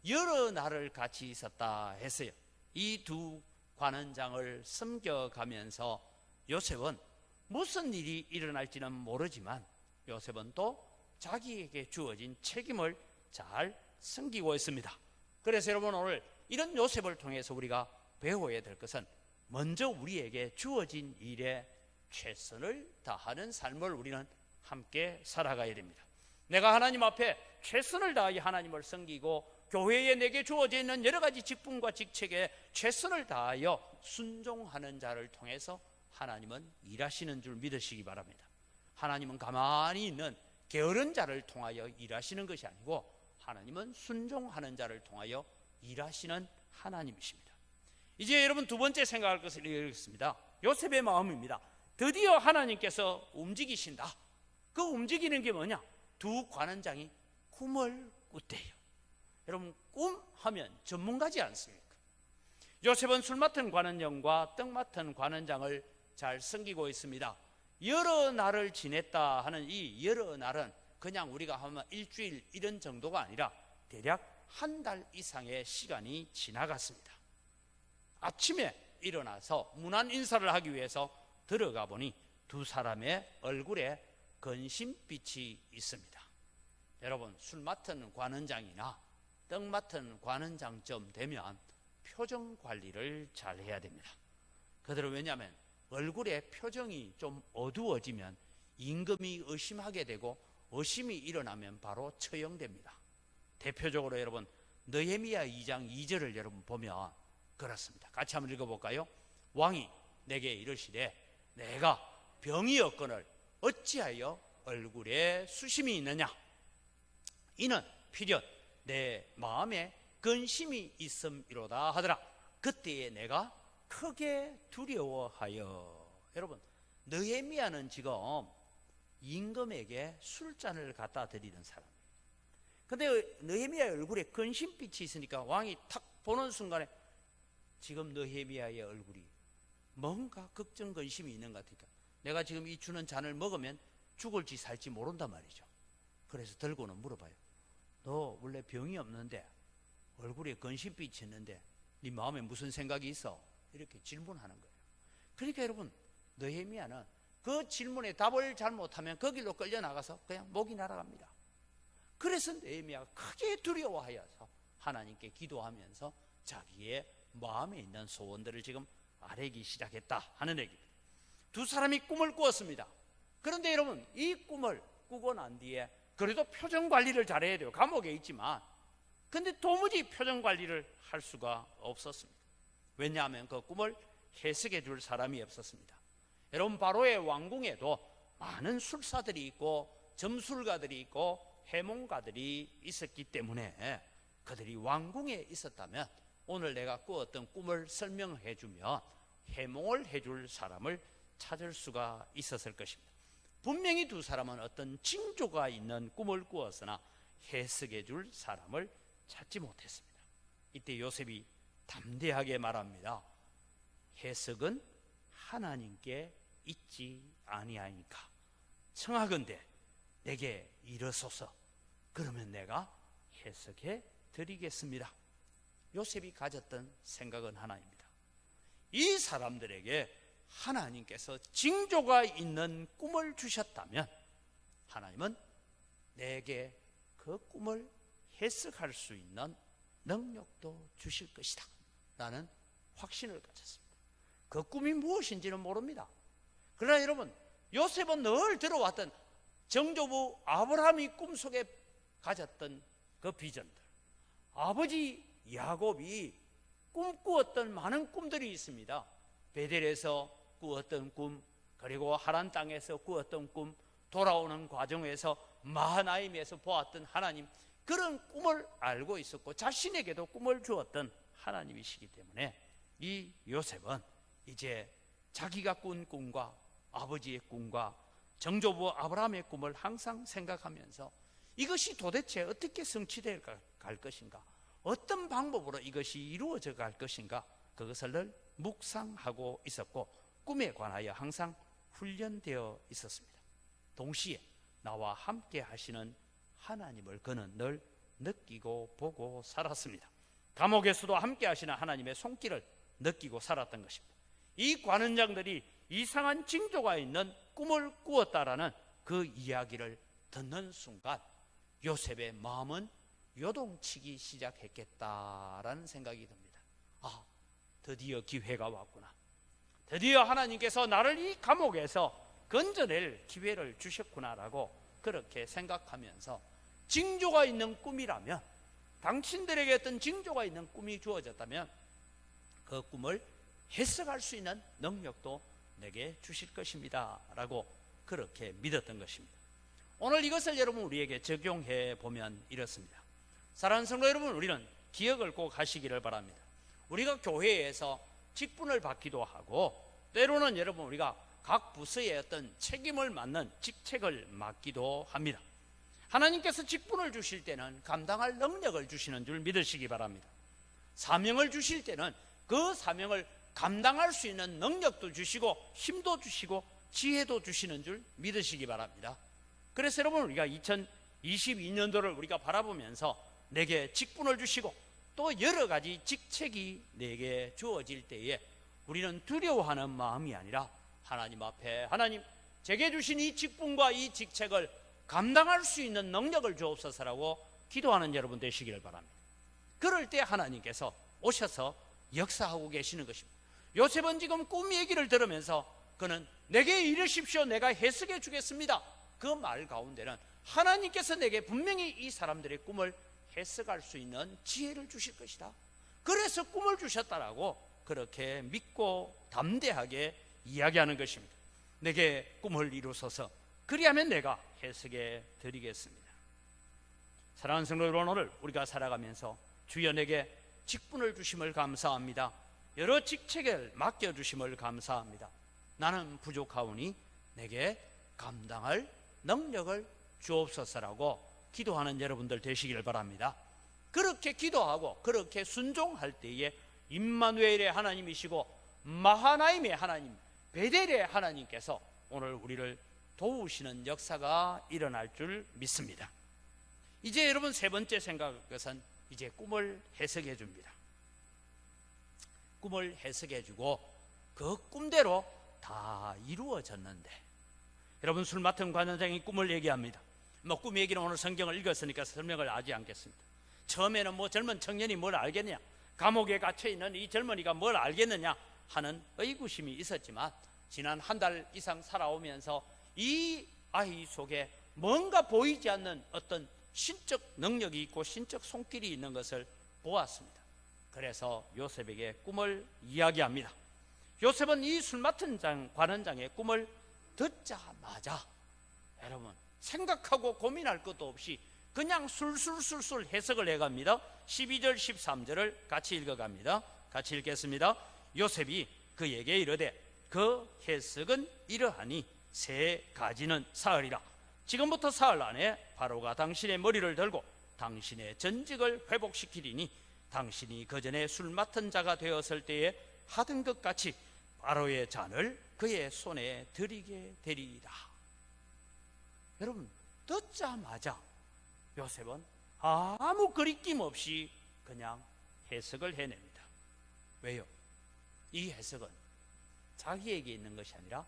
여러 날을 같이 있었다 했어요. 이 두 관원장을 섬겨가면서 요셉은 무슨 일이 일어날지는 모르지만 요셉은 또 자기에게 주어진 책임을 잘 섬기고 있습니다. 그래서 여러분 오늘 이런 요셉을 통해서 우리가 배워야 될 것은 먼저 우리에게 주어진 일에 최선을 다하는 삶을 우리는 함께 살아가야 됩니다. 내가 하나님 앞에 최선을 다하여 하나님을 섬기고 교회에 내게 주어져 있는 여러 가지 직분과 직책에 최선을 다하여 순종하는 자를 통해서 하나님은 일하시는 줄 믿으시기 바랍니다. 하나님은 가만히 있는 게으른 자를 통하여 일하시는 것이 아니고 하나님은 순종하는 자를 통하여 일하시는 하나님이십니다. 이제 여러분 두 번째 생각할 것을 읽겠습니다. 요셉의 마음입니다. 드디어 하나님께서 움직이신다. 그 움직이는 게 뭐냐? 두 관원장이 꿈을 꿨대요. 여러분 꿈 하면 전문가지 않습니까? 요셉은 술 맡은 관원장과 떡 맡은 관원장을 잘 섬기고 있습니다. 여러 날을 지냈다 하는 이 여러 날은 그냥 우리가 하면 일주일 이런 정도가 아니라 대략 한 달 이상의 시간이 지나갔습니다. 아침에 일어나서 문안 인사를 하기 위해서 들어가 보니 두 사람의 얼굴에 근심빛이 있습니다. 여러분 술 맡은 관원장이나 떡 맡은 관원장쯤 되면 표정 관리를 잘 해야 됩니다. 그대로 왜냐하면 얼굴에 표정이 좀 어두워지면 임금이 의심하게 되고 의심이 일어나면 바로 처형됩니다. 대표적으로 여러분 느헤미야 2장 2절을 여러분 보면 그렇습니다. 같이 한번 읽어볼까요? 왕이 내게 이르시되 내가 병이었거늘 어찌하여 얼굴에 수심이 있느냐? 이는 필연 내 마음에 근심이 있음이로다 하더라. 그때에 내가 크게 두려워하여. 여러분 느헤미야는 지금 임금에게 술잔을 갖다 드리는 사람이에요. 근데 느헤미야의 얼굴에 근심빛이 있으니까 왕이 탁 보는 순간에 지금 느헤미야의 얼굴이 뭔가 걱정 근심이 있는 것 같으니까 내가 지금 이 주는 잔을 먹으면 죽을지 살지 모른단 말이죠. 그래서 들고는 물어봐요. 너 원래 병이 없는데 얼굴에 근심빛이 있는데 네 마음에 무슨 생각이 있어? 이렇게 질문하는 거예요. 그러니까 여러분 느헤미야는 그 질문에 답을 잘 못하면 그 길로 끌려나가서 그냥 목이 날아갑니다. 그래서 느헤미야가 크게 두려워하여서 하나님께 기도하면서 자기의 마음에 있는 소원들을 지금 아뢰기 시작했다 하는 얘기입니다. 두 사람이 꿈을 꾸었습니다. 그런데 여러분 이 꿈을 꾸고 난 뒤에 그래도 표정 관리를 잘해야 돼요. 감옥에 있지만 근데 도무지 표정 관리를 할 수가 없었습니다. 왜냐하면 그 꿈을 해석해 줄 사람이 없었습니다. 여러분 바로의 왕궁에도 많은 술사들이 있고 점술가들이 있고 해몽가들이 있었기 때문에 그들이 왕궁에 있었다면 오늘 내가 꾸었던 꿈을 설명해 주면 해몽을 해줄 사람을 찾을 수가 있었을 것입니다. 분명히 두 사람은 어떤 징조가 있는 꿈을 꾸었으나 해석해 줄 사람을 찾지 못했습니다. 이때 요셉이 담대하게 말합니다. 해석은 하나님께 있지 아니하니까 청하건대 내게 이르소서. 그러면 내가 해석해 드리겠습니다. 요셉이 가졌던 생각은 하나입니다. 이 사람들에게 하나님께서 징조가 있는 꿈을 주셨다면 하나님은 내게 그 꿈을 해석할 수 있는 능력도 주실 것이다 라는 확신을 가졌습니다. 그 꿈이 무엇인지는 모릅니다. 그러나 여러분, 요셉은 늘 들어왔던 정조부 아브라함이 꿈속에 가졌던 그 비전들, 아버지 야곱이 꿈꾸었던 많은 꿈들이 있습니다. 베델에서 꾸었던 꿈, 그리고 하란 땅에서 꾸었던 꿈, 돌아오는 과정에서 마하나임에서 보았던 하나님, 그런 꿈을 알고 있었고 자신에게도 꿈을 주었던 하나님이시기 때문에 이 요셉은 이제 자기가 꾼 꿈과 아버지의 꿈과 정조부 아브라함의 꿈을 항상 생각하면서 이것이 도대체 어떻게 성취되어 갈 것인가, 어떤 방법으로 이것이 이루어져 갈 것인가, 그것을 늘 묵상하고 있었고 꿈에 관하여 항상 훈련되어 있었습니다. 동시에 나와 함께 하시는 하나님을 그는 늘 느끼고 보고 살았습니다. 감옥에서도 함께 하시는 하나님의 손길을 느끼고 살았던 것입니다. 이 관원장들이 이상한 징조가 있는 꿈을 꾸었다라는 그 이야기를 듣는 순간 요셉의 마음은 요동치기 시작했겠다라는 생각이 듭니다. 아, 드디어 기회가 왔구나. 드디어 하나님께서 나를 이 감옥에서 건져낼 기회를 주셨구나라고 그렇게 생각하면서 징조가 있는 꿈이라면, 당신들에게 어떤 징조가 있는 꿈이 주어졌다면 그 꿈을 해석할 수 있는 능력도 내게 주실 것입니다 라고 그렇게 믿었던 것입니다. 오늘 이것을 여러분 우리에게 적용해 보면 이렇습니다. 사랑하는 성도 여러분, 우리는 기억을 꼭 하시기를 바랍니다. 우리가 교회에서 직분을 받기도 하고 때로는 여러분 우리가 각 부서의 어떤 책임을 맡는 직책을 맡기도 합니다. 하나님께서 직분을 주실 때는 감당할 능력을 주시는 줄 믿으시기 바랍니다. 사명을 주실 때는 그 사명을 감당할 수 있는 능력도 주시고 힘도 주시고 지혜도 주시는 줄 믿으시기 바랍니다. 그래서 여러분 우리가 2022년도를 우리가 바라보면서 내게 직분을 주시고 또 여러 가지 직책이 내게 주어질 때에 우리는 두려워하는 마음이 아니라 하나님 앞에, 하나님 제게 주신 이 직분과 이 직책을 감당할 수 있는 능력을 주옵소서라고 기도하는 여러분 되시기를 바랍니다. 그럴 때 하나님께서 오셔서 역사하고 계시는 것입니다. 요셉은 지금 꿈 얘기를 들으면서 그는 내게 이르십시오, 내가 해석해 주겠습니다, 그 말 가운데는 하나님께서 내게 분명히 이 사람들의 꿈을 해석할 수 있는 지혜를 주실 것이다, 그래서 꿈을 주셨다라고 그렇게 믿고 담대하게 이야기하는 것입니다. 내게 꿈을 이루소서, 그리하면 내가 해석해 드리겠습니다. 사랑하는 성도 여러분, 오늘 우리가 살아가면서 주여 내게 직분을 주심을 감사합니다. 여러 직책을 맡겨주심을 감사합니다. 나는 부족하오니 내게 감당할 능력을 주옵소서라고 기도하는 여러분들 되시길 바랍니다. 그렇게 기도하고 그렇게 순종할 때에 임마누엘의 하나님이시고 마하나임의 하나님, 베델의 하나님께서 오늘 우리를 도우시는 역사가 일어날 줄 믿습니다. 이제 여러분 세 번째 생각은 이제 꿈을 해석해 줍니다. 꿈을 해석해 주고 그 꿈대로 다 이루어졌는데, 여러분 술 맡은 관원장이 꿈을 얘기합니다. 꿈 얘기는 오늘 성경을 읽었으니까 설명을 하지 않겠습니다. 처음에는 젊은 청년이 뭘 알겠냐, 감옥에 갇혀있는 이 젊은이가 뭘 알겠느냐 하는 의구심이 있었지만 지난 한 달 이상 살아오면서 이 아이 속에 뭔가 보이지 않는 어떤 신적 능력이 있고 신적 손길이 있는 것을 보았습니다. 그래서 요셉에게 꿈을 이야기합니다. 요셉은 이 술 맡은 관원장의 꿈을 듣자마자 여러분 생각하고 고민할 것도 없이 그냥 술술술술 해석을 해갑니다. 12절 13절을 같이 읽어갑니다. 같이 읽겠습니다. 요셉이 그에게 이르되 그 해석은 이러하니 세 가지는 사흘이라. 지금부터 사흘 안에 바로가 당신의 머리를 들고 당신의 전직을 회복시키리니 당신이 그전에 술 맡은 자가 되었을 때에 하던 것 같이 바로의 잔을 그의 손에 드리게 되리이다. 여러분, 듣자마자 요셉은 아무 거리낌 없이 그냥 해석을 해냅니다. 왜요? 이 해석은 자기에게 있는 것이 아니라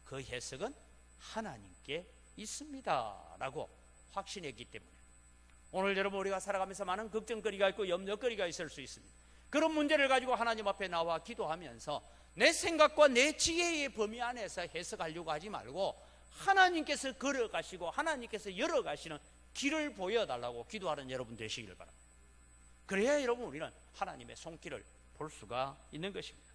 그 해석은 하나님께 있습니다 라고 확신했기 때문에 오늘 여러분 우리가 살아가면서 많은 걱정거리가 있고 염려거리가 있을 수 있습니다. 그런 문제를 가지고 하나님 앞에 나와 기도하면서 내 생각과 내 지혜의 범위 안에서 해석하려고 하지 말고 하나님께서 걸어가시고 하나님께서 열어가시는 길을 보여달라고 기도하는 여러분 되시기를 바랍니다. 그래야 여러분 우리는 하나님의 손길을 볼 수가 있는 것입니다.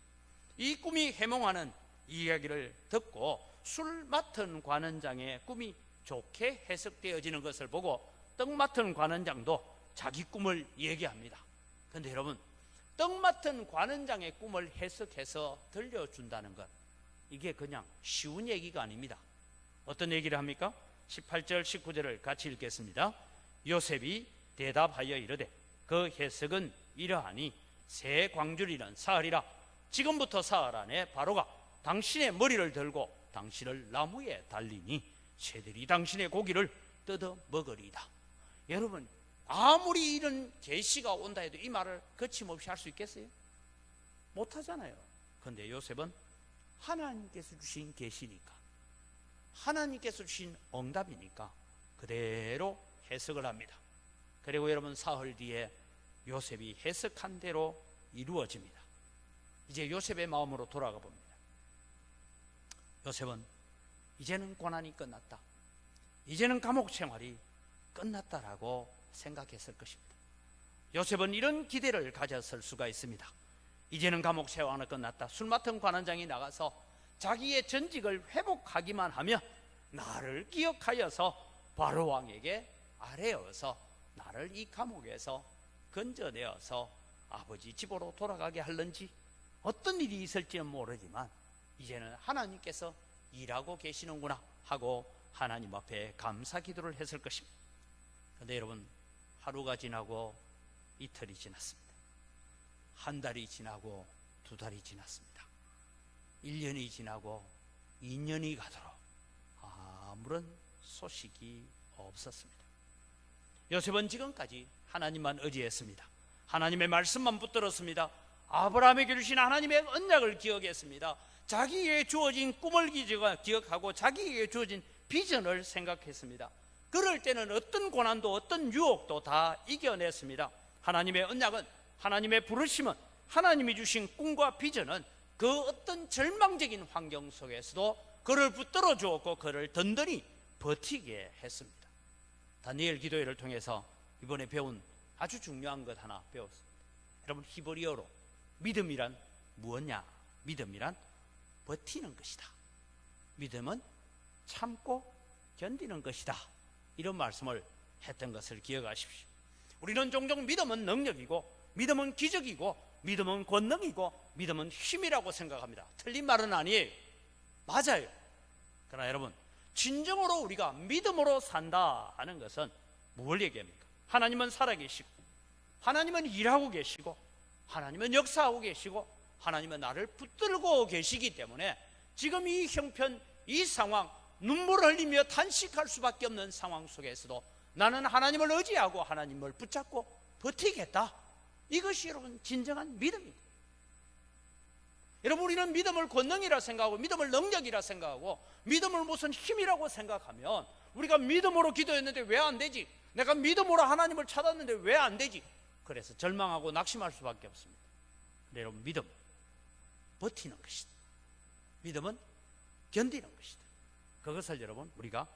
이 꿈이 해몽하는 이야기를 듣고 술 맡은 관원장의 꿈이 좋게 해석되어지는 것을 보고 떡 맡은 관원장도 자기 꿈을 얘기합니다. 그런데 여러분, 떡 맡은 관원장의 꿈을 해석해서 들려준다는 것, 이게 그냥 쉬운 얘기가 아닙니다. 어떤 얘기를 합니까? 18절 19절을 같이 읽겠습니다. 요셉이 대답하여 이르되 그 해석은 이러하니 새 광주리는 사흘이라. 지금부터 사흘 안에 바로가 당신의 머리를 들고 당신을 나무에 달리니 새들이 당신의 고기를 뜯어 먹으리이다. 여러분, 아무리 이런 계시가 온다 해도 이 말을 거침없이 할 수 있겠어요? 못하잖아요. 그런데 요셉은 하나님께서 주신 계시니까, 하나님께서 주신 응답이니까 그대로 해석을 합니다. 그리고 여러분, 사흘 뒤에 요셉이 해석한 대로 이루어집니다. 이제 요셉의 마음으로 돌아가 봅니다. 요셉은 이제는 고난이 끝났다, 이제는 감옥 생활이 끝났다라고 생각했을 것입니다. 요셉은 이런 기대를 가졌을 수가 있습니다. 이제는 감옥 생활은 끝났다. 술 맡은 관원장이 나가서 자기의 전직을 회복하기만 하면 나를 기억하여서 바로 왕에게 아뢰어서 나를 이 감옥에서 건져내어서 아버지 집으로 돌아가게 할는지 어떤 일이 있을지는 모르지만 이제는 하나님께서 일하고 계시는구나 하고 하나님 앞에 감사 기도를 했을 것입니다. 그런데 여러분, 하루가 지나고 이틀이 지났습니다. 한 달이 지나고 두 달이 지났습니다. 1년이 지나고 2년이 가도록 아무런 소식이 없었습니다. 요셉은 지금까지 하나님만 의지했습니다. 하나님의 말씀만 붙들었습니다. 아브라함에게 주신 하나님의 언약을 기억했습니다. 자기에게 주어진 꿈을 기억하고 자기에게 주어진 비전을 생각했습니다. 그럴 때는 어떤 고난도 어떤 유혹도 다 이겨냈습니다. 하나님의 언약은, 하나님의 부르심은, 하나님이 주신 꿈과 비전은 그 어떤 절망적인 환경 속에서도 그를 붙들어 주었고 그를 든든히 버티게 했습니다. 다니엘 기도회를 통해서 이번에 배운 아주 중요한 것 하나 배웠습니다. 여러분, 히브리어로 믿음이란 무엇냐? 믿음이란 버티는 것이다. 믿음은 참고 견디는 것이다. 이런 말씀을 했던 것을 기억하십시오. 우리는 종종 믿음은 능력이고, 믿음은 기적이고, 믿음은 권능이고, 믿음은 힘이라고 생각합니다. 틀린 말은 아니에요. 맞아요. 그러나 여러분, 진정으로 우리가 믿음으로 산다 하는 것은 뭘 얘기합니까? 하나님은 살아계시고, 하나님은 일하고 계시고, 하나님은 역사하고 계시고, 하나님은 나를 붙들고 계시기 때문에 지금 이 형편, 이 상황, 눈물을 흘리며 탄식할 수밖에 없는 상황 속에서도 나는 하나님을 의지하고 하나님을 붙잡고 버티겠다. 이것이 여러분 진정한 믿음입니다. 여러분, 우리는 믿음을 권능이라 생각하고 믿음을 능력이라 생각하고 믿음을 무슨 힘이라고 생각하면 우리가 믿음으로 기도했는데 왜 안 되지? 내가 믿음으로 하나님을 찾았는데 왜 안 되지? 그래서 절망하고 낙심할 수밖에 없습니다. 근데 여러분, 믿음, 버티는 것이다. 믿음은 견디는 것이다. 그것을 여러분 우리가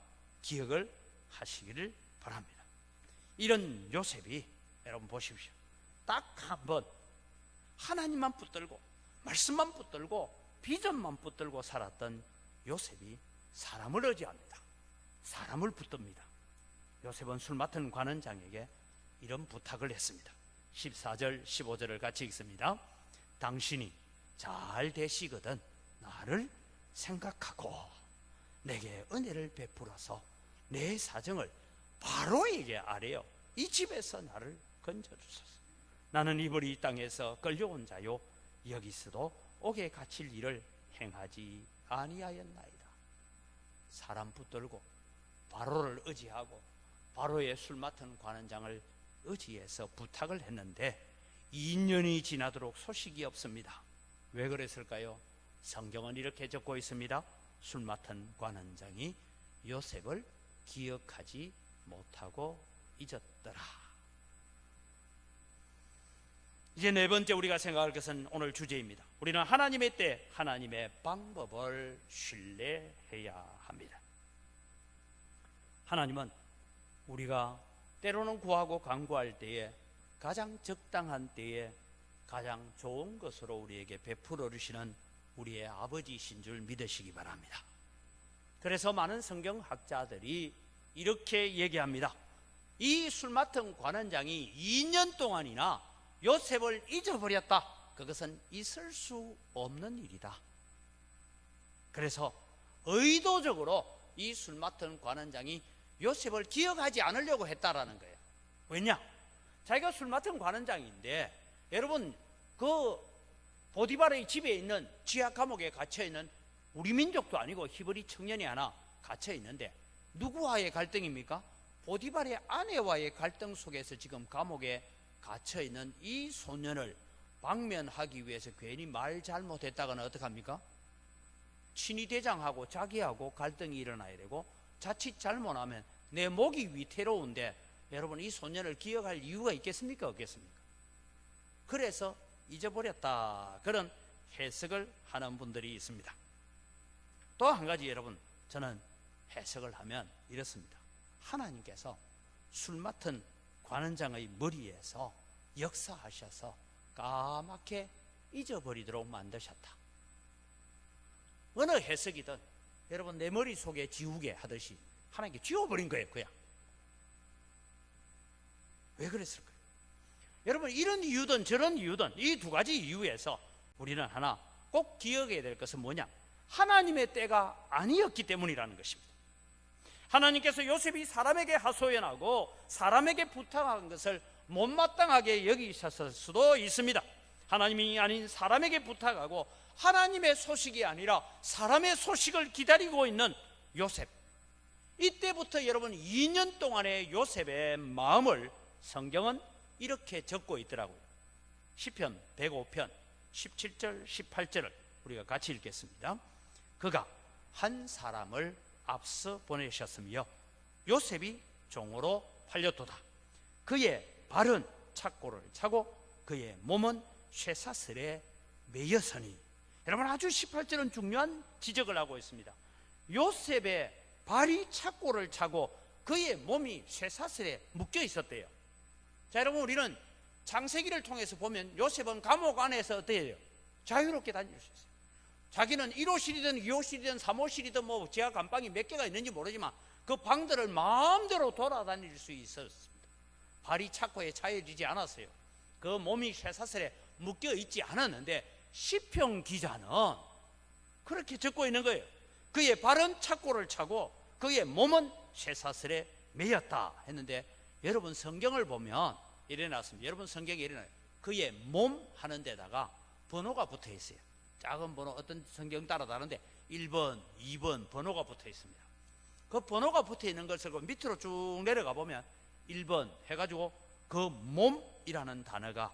기억을 하시기를 바랍니다. 이런 요셉이 여러분 보십시오. 딱 한 번 하나님만 붙들고 말씀만 붙들고 비전만 붙들고 살았던 요셉이 사람을 의지합니다. 사람을 붙듭니다. 요셉은 술 맡은 관원장에게 이런 부탁을 했습니다. 14절 15절을 같이 읽습니다. 당신이 잘 되시거든 나를 생각하고 내게 은혜를 베풀어서 내 사정을 바로에게 아뢰어 이 집에서 나를 건져주소서. 나는 이벌이 이 땅에서 끌려온 자요 여기서도 옥에 갇힐 일을 행하지 아니하였나이다. 사람 붙들고 바로를 의지하고 바로의 술 맡은 관원장을 의지해서 부탁을 했는데 2년이 지나도록 소식이 없습니다. 왜 그랬을까요? 성경은 이렇게 적고 있습니다. 술 맡은 관원장이 요셉을 기억하지 못하고 잊었더라. 이제 네 번째 우리가 생각할 것은 오늘 주제입니다. 우리는 하나님의 때 하나님의 방법을 신뢰해야 합니다. 하나님은 우리가 때로는 구하고 간구할 때에 가장 적당한 때에 가장 좋은 것으로 우리에게 베풀어 주시는 우리의 아버지이신 줄 믿으시기 바랍니다. 그래서 많은 성경학자들이 이렇게 얘기합니다. 이 술 맡은 관원장이 2년 동안이나 요셉을 잊어버렸다. 그것은 있을 수 없는 일이다. 그래서 의도적으로 이 술 맡은 관원장이 요셉을 기억하지 않으려고 했다라는 거예요. 왜냐? 자기가 술 맡은 관원장인데 여러분 그 보디발의 집에 있는 지하 감옥에 갇혀 있는 우리 민족도 아니고 히브리 청년이 하나 갇혀 있는데 누구와의 갈등입니까? 보디발의 아내와의 갈등 속에서 지금 감옥에 갇혀 있는 이 소년을 방면하기 위해서 괜히 말 잘못했다가는 어떡합니까? 친위대장하고 자기하고 갈등이 일어나야 되고 자칫 잘못하면 내 목이 위태로운데 여러분 이 소년을 기억할 이유가 있겠습니까? 없겠습니까? 그래서 잊어버렸다. 그런 해석을 하는 분들이 있습니다. 또 한 가지 여러분 저는 해석을 하면 이렇습니다. 하나님께서 술 맡은 관원장의 머리에서 역사하셔서 까맣게 잊어버리도록 만드셨다. 어느 해석이든 여러분 내 머릿속에 지우개 하듯이 하나님께 지워버린 거예요. 그냥. 왜 그랬을까요? 여러분 이런 이유든 저런 이유든 이 두 가지 이유에서 우리는 하나 꼭 기억해야 될 것은 뭐냐? 하나님의 때가 아니었기 때문이라는 것입니다. 하나님께서 요셉이 사람에게 하소연하고 사람에게 부탁한 것을 못마땅하게 여기셨을 수도 있습니다. 하나님이 아닌 사람에게 부탁하고 하나님의 소식이 아니라 사람의 소식을 기다리고 있는 요셉. 이때부터 여러분 2년 동안의 요셉의 마음을 성경은 이렇게 적고 있더라고요. 시편 105편 17절 18절을 우리가 같이 읽겠습니다. 그가 한 사람을 앞서 보내셨으며 요셉이 종으로 팔렸도다. 그의 발은 착고를 차고 그의 몸은 쇠사슬에 매였으니. 여러분 아주 18절은 중요한 지적을 하고 있습니다. 요셉의 발이 착고를 차고 그의 몸이 쇠사슬에 묶여 있었대요. 자 여러분 우리는 창세기를 통해서 보면 요셉은 감옥 안에서 어떻게 해요? 자유롭게 다닐 수 있어요. 자기는 1호실이든 2호실이든 3호실이든 뭐 지하 감방이 몇 개가 있는지 모르지만 그 방들을 마음대로 돌아다닐 수 있었습니다. 발이 착고에 차여지지 않았어요. 그 몸이 쇠사슬에 묶여 있지 않았는데 시편 기자는 그렇게 적고 있는 거예요. 그의 발은 착고를 차고 그의 몸은 쇠사슬에 매였다 했는데 여러분 성경을 보면 이래 놨습니다. 여러분 성경에 이래 놔요. 그의 몸 하는 데다가 번호가 붙어 있어요. 작은 번호 어떤 성경 따라 다른데 1번, 2번 번호가 붙어 있습니다. 그 번호가 붙어 있는 것을 밑으로 쭉 내려가 보면 1번 해가지고 그 몸이라는 단어가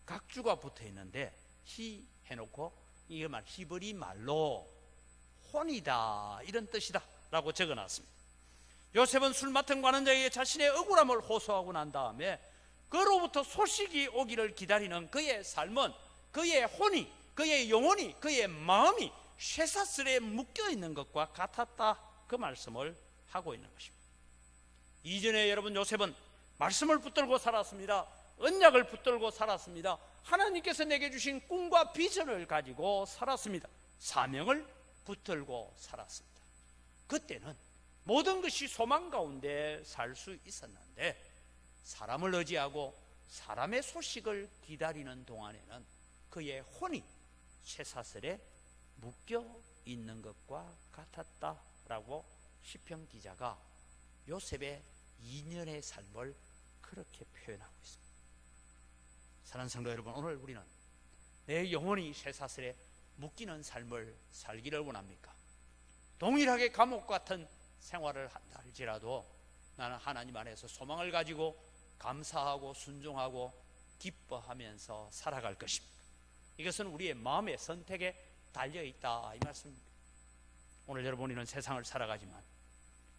각주가 붙어 있는데 히 해놓고 이게 말 히브리 말로 혼이다 이런 뜻이다 라고 적어놨습니다. 요셉은 술 맡은 관원장에게 자신의 억울함을 호소하고 난 다음에 그로부터 소식이 오기를 기다리는 그의 삶은 그의 혼이 그의 영혼이 그의 마음이 쇠사슬에 묶여있는 것과 같았다 그 말씀을 하고 있는 것입니다. 이전에 여러분 요셉은 말씀을 붙들고 살았습니다. 언약을 붙들고 살았습니다. 하나님께서 내게 주신 꿈과 비전을 가지고 살았습니다. 사명을 붙들고 살았습니다. 그때는 모든 것이 소망 가운데 살 수 있었는데 사람을 의지하고 사람의 소식을 기다리는 동안에는 그의 혼이 쇠사슬에 묶여 있는 것과 같았다라고 시편 기자가 요셉의 2년의 삶을 그렇게 표현하고 있습니다. 사랑하는 성도 여러분, 오늘 우리는 내 영혼이 쇠사슬에 묶이는 삶을 살기를 원합니까? 동일하게 감옥 같은 생활을 한다 할지라도 나는 하나님 안에서 소망을 가지고 감사하고 순종하고 기뻐하면서 살아갈 것입니다. 이것은 우리의 마음의 선택에 달려있다 이 말씀입니다. 오늘 여러분, 우리는 세상을 살아가지만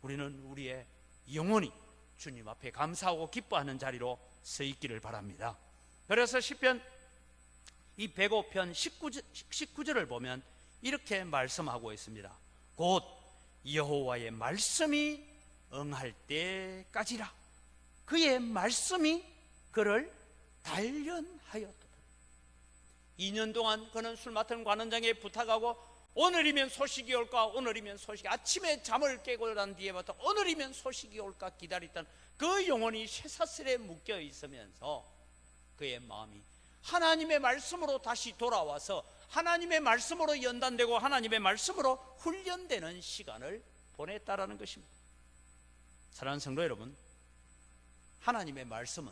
우리는 우리의 영혼이 주님 앞에 감사하고 기뻐하는 자리로 서 있기를 바랍니다. 그래서 시편 이 105편 19절을 보면 이렇게 말씀하고 있습니다. 곧 여호와의 말씀이 응할 때까지라. 그의 말씀이 그를 단련하였도다. 2년 동안 그는 술 맡은 관원장에 부탁하고 오늘이면 소식이 올까, 오늘이면 소식이, 아침에 잠을 깨고 난 뒤에부터 오늘이면 소식이 올까 기다렸던 그 영혼이 쇠사슬에 묶여 있으면서 그의 마음이 하나님의 말씀으로 다시 돌아와서 하나님의 말씀으로 연단되고 하나님의 말씀으로 훈련되는 시간을 보냈다라는 것입니다. 사랑하는 성도 여러분, 하나님의 말씀은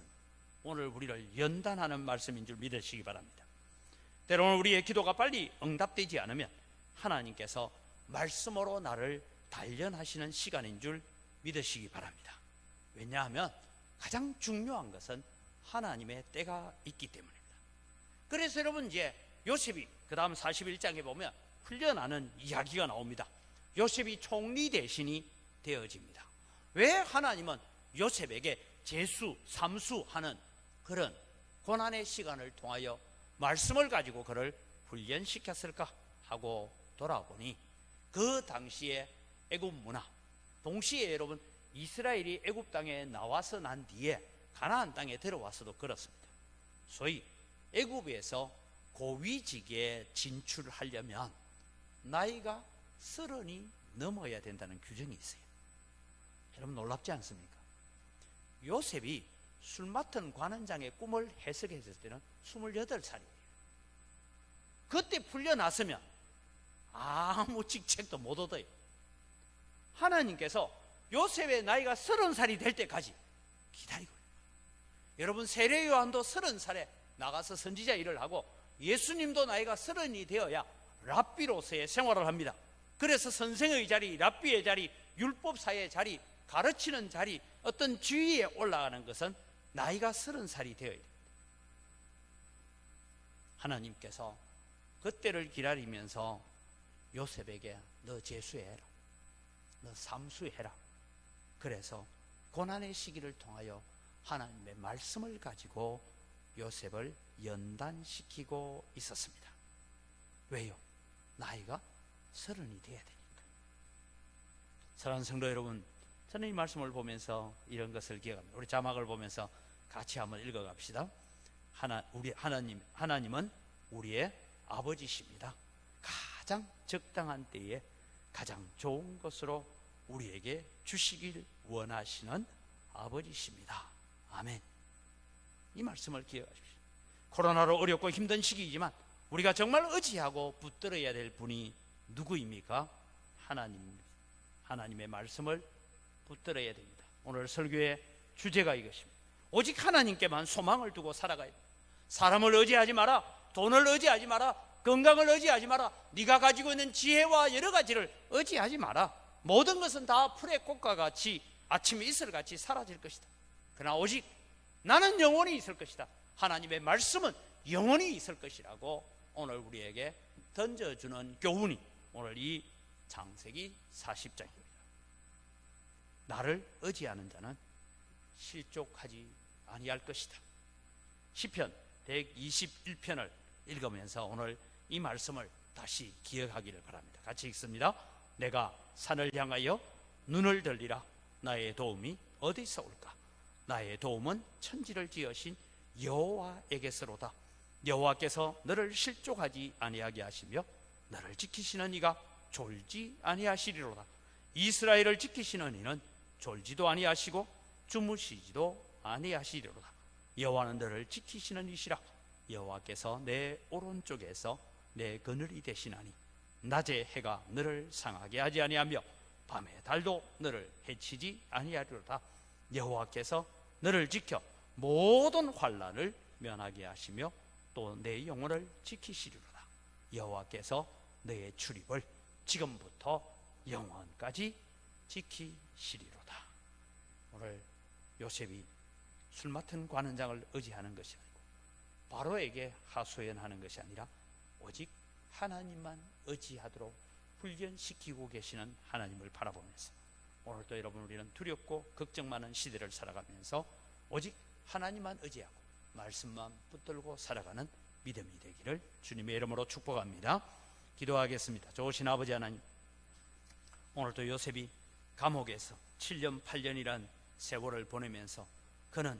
오늘 우리를 연단하는 말씀인 줄 믿으시기 바랍니다. 때로는 우리의 기도가 빨리 응답되지 않으면 하나님께서 말씀으로 나를 단련하시는 시간인 줄 믿으시기 바랍니다. 왜냐하면 가장 중요한 것은 하나님의 때가 있기 때문입니다. 그래서 여러분, 이제 요셉이 그 다음 41장에 보면 훈련하는 이야기가 나옵니다. 요셉이 총리 대신이 되어집니다. 왜 하나님은 요셉에게 재수, 삼수하는 그런 고난의 시간을 통하여 말씀을 가지고 그를 훈련시켰을까 하고 돌아보니 그 당시에 애굽 문화, 동시에 여러분 이스라엘이 애굽 땅에 나와서 난 뒤에 가나안 땅에 들어와서도 그렇습니다. 소위 애굽에서 고위직에 진출하려면 나이가 30이 넘어야 된다는 규정이 있어요. 여러분 놀랍지 않습니까? 요셉이 술 맡은 관원장의 꿈을 해석했을 때는 28살이에요. 그때 풀려났으면 아무 직책도 못 얻어요. 하나님께서 요셉의 나이가 30살이 될 때까지 기다리고 있어요. 여러분, 세례 요한도 30살에 나가서 선지자 일을 하고 예수님도 나이가 30이 되어야 랍비로서의 생활을 합니다. 그래서 선생의 자리, 랍비의 자리, 율법사의 자리, 가르치는 자리, 어떤 지위에 올라가는 것은 나이가 30살이 되어야 됩니다. 하나님께서 그때를 기다리면서 요셉에게 너 재수해라, 너 삼수해라. 그래서 고난의 시기를 통하여 하나님의 말씀을 가지고 요셉을 연단시키고 있었습니다. 왜요? 나이가 30이 돼야 되니까. 사랑하는 성도 여러분, 저는 이 말씀을 보면서 이런 것을 기억합니다. 우리 자막을 보면서 같이 한번 읽어갑시다. 하나님은 우리의 아버지십니다. 가장 적당한 때에 가장 좋은 것으로 우리에게 주시길 원하시는 아버지십니다. 아멘. 이 말씀을 기억하십시오. 코로나로 어렵고 힘든 시기이지만 우리가 정말 의지하고 붙들어야 될 분이 누구입니까? 하나님의 말씀을 붙들어야 됩니다. 오늘 설교의 주제가 이것입니다. 오직 하나님께만 소망을 두고 살아가야 됩니다. 사람을 의지하지 마라, 돈을 의지하지 마라, 건강을 의지하지 마라, 네가 가지고 있는 지혜와 여러 가지를 의지하지 마라. 모든 것은 다 풀의 꽃과 같이 아침에 이슬같이 사라질 것이다. 그러나 오직 나는 영원히 있을 것이다. 하나님의 말씀은 영원히 있을 것이라고 오늘 우리에게 던져주는 교훈이 오늘 이 창세기 40장입니다. 나를 의지하는 자는 실족하지 아니할 것이다. 시편 121편을 읽으면서 오늘 이 말씀을 다시 기억하기를 바랍니다. 같이 읽습니다. 내가 산을 향하여 눈을 들리라. 나의 도움이 어디서 올까? 나의 도움은 천지를 지으신 여호와에게서로다. 여호와께서 너를 실족하지 아니하게 하시며 너를 지키시는 이가 졸지 아니하시리로다. 이스라엘을 지키시는 이는 졸지도 아니하시고 주무시지도 아니하시리로다. 여호와는 너를 지키시는 이시라. 여호와께서 내 오른쪽에서 내 그늘이 되시나니 낮에 해가 너를 상하게 하지 아니하며 밤에 달도 너를 해치지 아니하리로다. 여호와께서 너를 지켜 모든 환난을 면하게 하시며 또 내 영혼을 지키시리로다. 여호와께서 너의 출입을 지금부터 영원까지 지키시리로다. 오늘 요셉이 술 맡은 관원장을 의지하는 것이 아니고 바로에게 하소연하는 것이 아니라 오직 하나님만 의지하도록 훈련시키고 계시는 하나님을 바라보면서 오늘도 여러분, 우리는 두렵고 걱정 많은 시대를 살아가면서 오직 하나님만 의지하고 말씀만 붙들고 살아가는 믿음이 되기를 주님의 이름으로 축복합니다. 기도하겠습니다. 좋으신 아버지 하나님, 오늘도 요셉이 감옥에서 7년 8년이란 세월을 보내면서 그는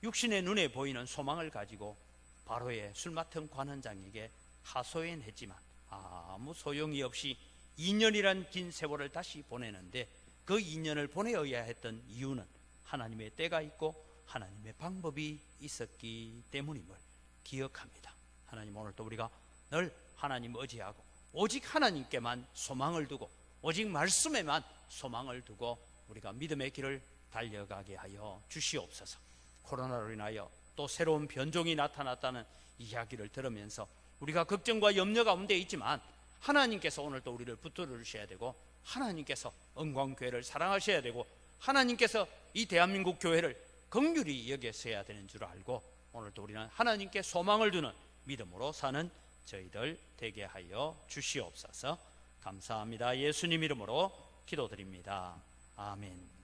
육신의 눈에 보이는 소망을 가지고 바로의 술 맡은 관원장에게 하소연했지만 아무 소용이 없이 2년이란 긴 세월을 다시 보내는데 그 2년을 보내어야 했던 이유는 하나님의 때가 있고 하나님의 방법이 있었기 때문임을 기억합니다. 하나님, 오늘도 우리가 늘 하나님 의지하고 오직 하나님께만 소망을 두고 오직 말씀에만 소망을 두고 우리가 믿음의 길을 달려가게 하여 주시옵소서. 코로나로 인하여 또 새로운 변종이 나타났다는 이야기를 들으면서 우리가 걱정과 염려 가운데 있지만 하나님께서 오늘도 우리를 붙들어 주셔야 되고 하나님께서 은광교회를 사랑하셔야 되고 하나님께서 이 대한민국 교회를 긍휼히 여기셔야 되는 줄 알고 오늘도 우리는 하나님께 소망을 두는 믿음으로 사는 저희들 되게 하여 주시옵소서. 감사합니다. 예수님 이름으로 기도드립니다. 아멘.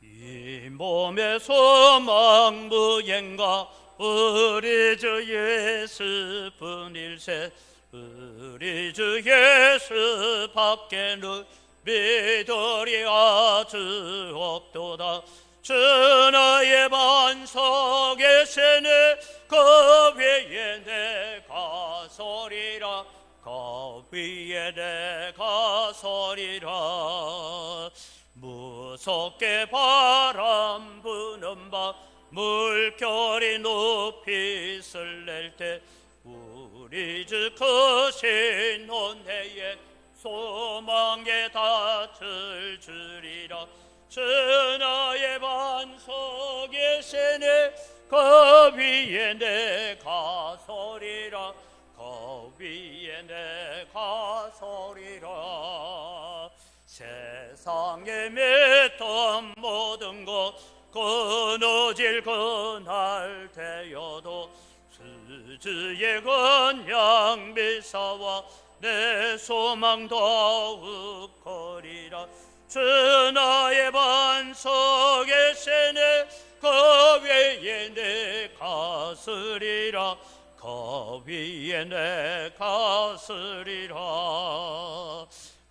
이 몸의 소망 무행가 우리 주 예수뿐일세. 우리 주 예수 밖에는 믿으리 아주 없도다. 주 나의 반석에 세네 그 위에 내가 서리라. 그 위에 내가 서리라. 무섭게 바람 부는 밤 물결이 높이 설렐 때 우리 주 크신 은혜에 소망에 닿을 줄이라. 주 나의 반석에 세네 그 위에 내가 서리라. 그 위에 내가 서리라. 세상에 맺던 모든 것 끊어질 그날 되어도 수주의 건양 미사와 내 소망 더욱 커리라. 주 나의 반석에 세네 그 위에 내가 서리라. 그 위에 내가 서리라.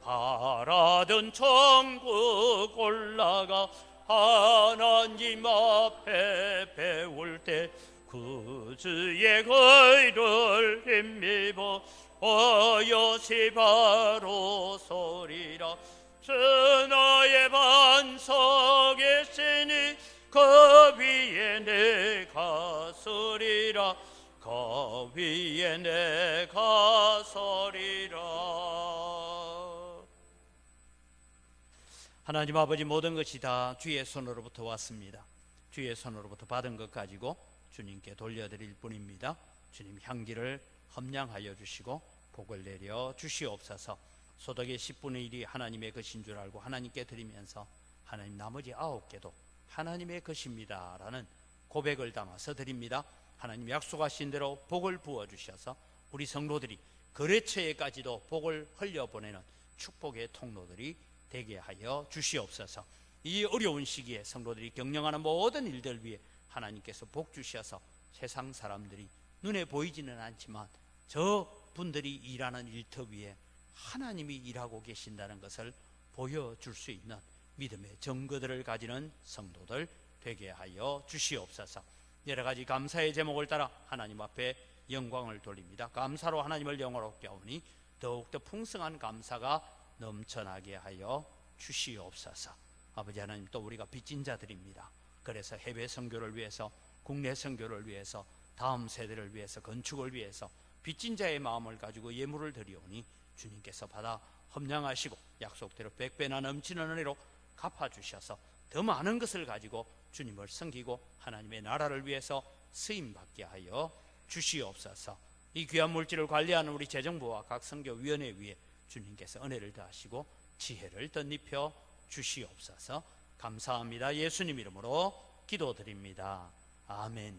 바라던 천국 올라가 하나님 앞에 배울 때 구주의 의를 힘입어 어여시 바로 서리라. 주 나의 반석에 세니 그 위에 내가 서리라. 그 위에 내가 서리라. 하나님 아버지, 모든 것이 다 주의 손으로부터 왔습니다. 주의 손으로부터 받은 것 가지고 주님께 돌려드릴 뿐입니다. 주님, 향기를 험량하여 주시고 복을 내려 주시옵소서. 소득의 10분의 1이 하나님의 것인 줄 알고 하나님께 드리면서 하나님, 나머지 9개도 하나님의 것입니다 라는 고백을 담아서 드립니다. 하나님, 약속하신 대로 복을 부어주셔서 우리 성도들이 거래처에까지도 복을 흘려보내는 축복의 통로들이 되게 하여 주시옵소서. 이 어려운 시기에 성도들이 경영하는 모든 일들 위해 하나님께서 복 주셔서 세상 사람들이 눈에 보이지는 않지만 저 분들이 일하는 일터 위에 하나님이 일하고 계신다는 것을 보여줄 수 있는 믿음의 증거들을 가지는 성도들 되게 하여 주시옵소서. 여러 가지 감사의 제목을 따라 하나님 앞에 영광을 돌립니다. 감사로 하나님을 영화롭게 하오니 더욱더 풍성한 감사가 넘쳐나게 하여 주시옵소서. 아버지 하나님, 또 우리가 빚진 자들입니다. 그래서 해외 선교를 위해서, 국내 선교를 위해서, 다음 세대를 위해서, 건축을 위해서 빚진 자의 마음을 가지고 예물을 드리오니 주님께서 받아 험량하시고 약속대로 100배나 넘치는 은혜로 갚아주셔서 더 많은 것을 가지고 주님을 섬기고 하나님의 나라를 위해서 쓰임받게 하여 주시옵소서. 이 귀한 물질을 관리하는 우리 재정부와 각 선교위원회 위에 주님께서 은혜를 더하시고 지혜를 덧입혀 주시옵소서. 감사합니다. 예수님 이름으로 기도드립니다. 아멘.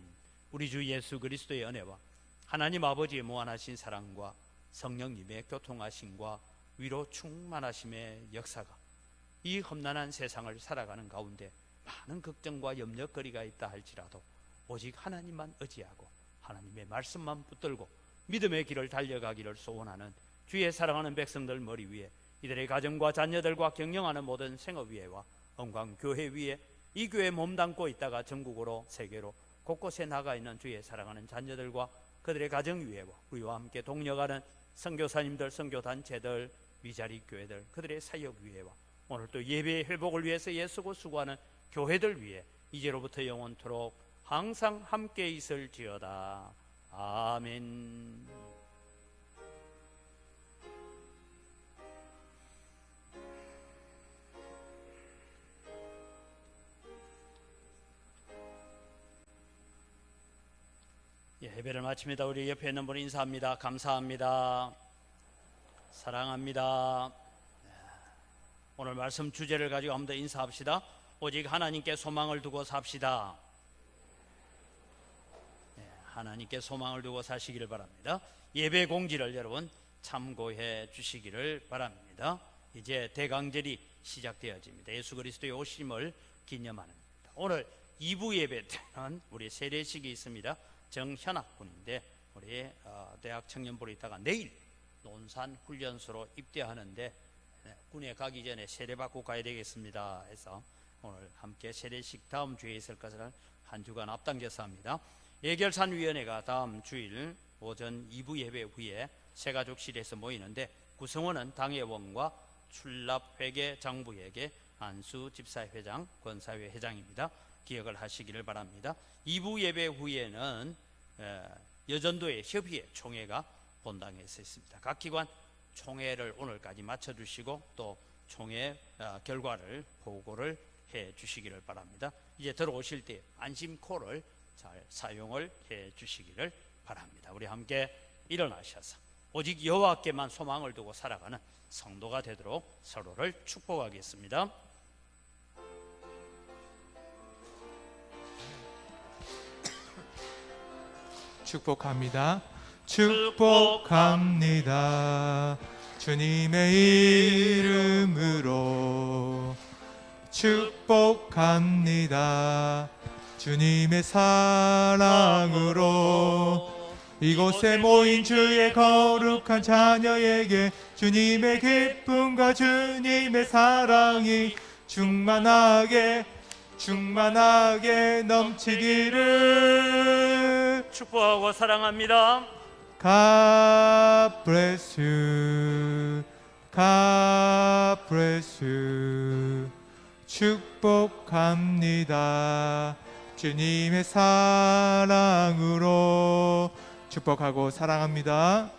우리 주 예수 그리스도의 은혜와 하나님 아버지의 무한하신 사랑과 성령님의 교통하심과 위로 충만하심의 역사가 이 험난한 세상을 살아가는 가운데 많은 걱정과 염려거리가 있다 할지라도 오직 하나님만 의지하고 하나님의 말씀만 붙들고 믿음의 길을 달려가기를 소원하는 주의 사랑하는 백성들 머리 위에, 이들의 가정과 자녀들과 경영하는 모든 생업위회와 언광교회 위에, 이 교회에 몸담고 있다가 전국으로 세계로 곳곳에 나가 있는 주의 사랑하는 자녀들과 그들의 가정위회와 우리와 함께 동력하는 선교사님들, 선교단체들, 미자리 교회들, 그들의 사역위회와 오늘 또 예배의 회복을 위해서 애쓰고 수고하는 교회들 위해 이제로부터 영원토록 항상 함께 있을지어다. 아멘. 예배를 마칩니다. 우리 옆에 있는 분 인사합니다. 감사합니다. 사랑합니다. 오늘 말씀 주제를 가지고 한번 더 인사합시다. 오직 하나님께 소망을 두고 삽시다. 하나님께 소망을 두고 사시기를 바랍니다. 예배 공지를 여러분 참고해 주시기를 바랍니다. 이제 대강절이 시작되어집니다. 예수 그리스도의 오심을 기념하는 겁니다. 오늘 2부 예배 때는 우리 세례식이 있습니다. 정현학 군인데 우리 대학 청년부로 있다가 내일 논산 훈련소로 입대하는데 군에 가기 전에 세례받고 가야 되겠습니다 해서 오늘 함께 세례식 다음 주에 있을 것을 한 주간 앞당겨서 합니다. 예결산위원회가 다음 주일 오전 2부 예배 후에 새가족실에서 모이는데 구성원은 당회원과 출납회계 장부회계 안수 집사회장, 권사회 회장입니다. 기억을 하시기를 바랍니다. 2부 예배 후에는 여전도의 협의회 총회가 본당에서 있습니다. 각 기관 총회를 오늘까지 마쳐주시고 또 총회 결과를 보고를 해 주시기를 바랍니다. 이제 들어오실 때 안심콜을 잘 사용을 해 주시기를 바랍니다. 우리 함께 일어나셔서 오직 여호와께만 소망을 두고 살아가는 성도가 되도록 서로를 축복하겠습니다. 축복합니다. 축복합니다. 주님의 이름으로 축복합니다. 주님의 사랑으로 이곳에 모인 주의 거룩한 자녀에게 주님의 기쁨과 주님의 사랑이 충만하게 넘치기를 축복하고 사랑합니다. God bless you. God bless you. 축복합니다. 주님의 사랑으로 축복하고 사랑합니다.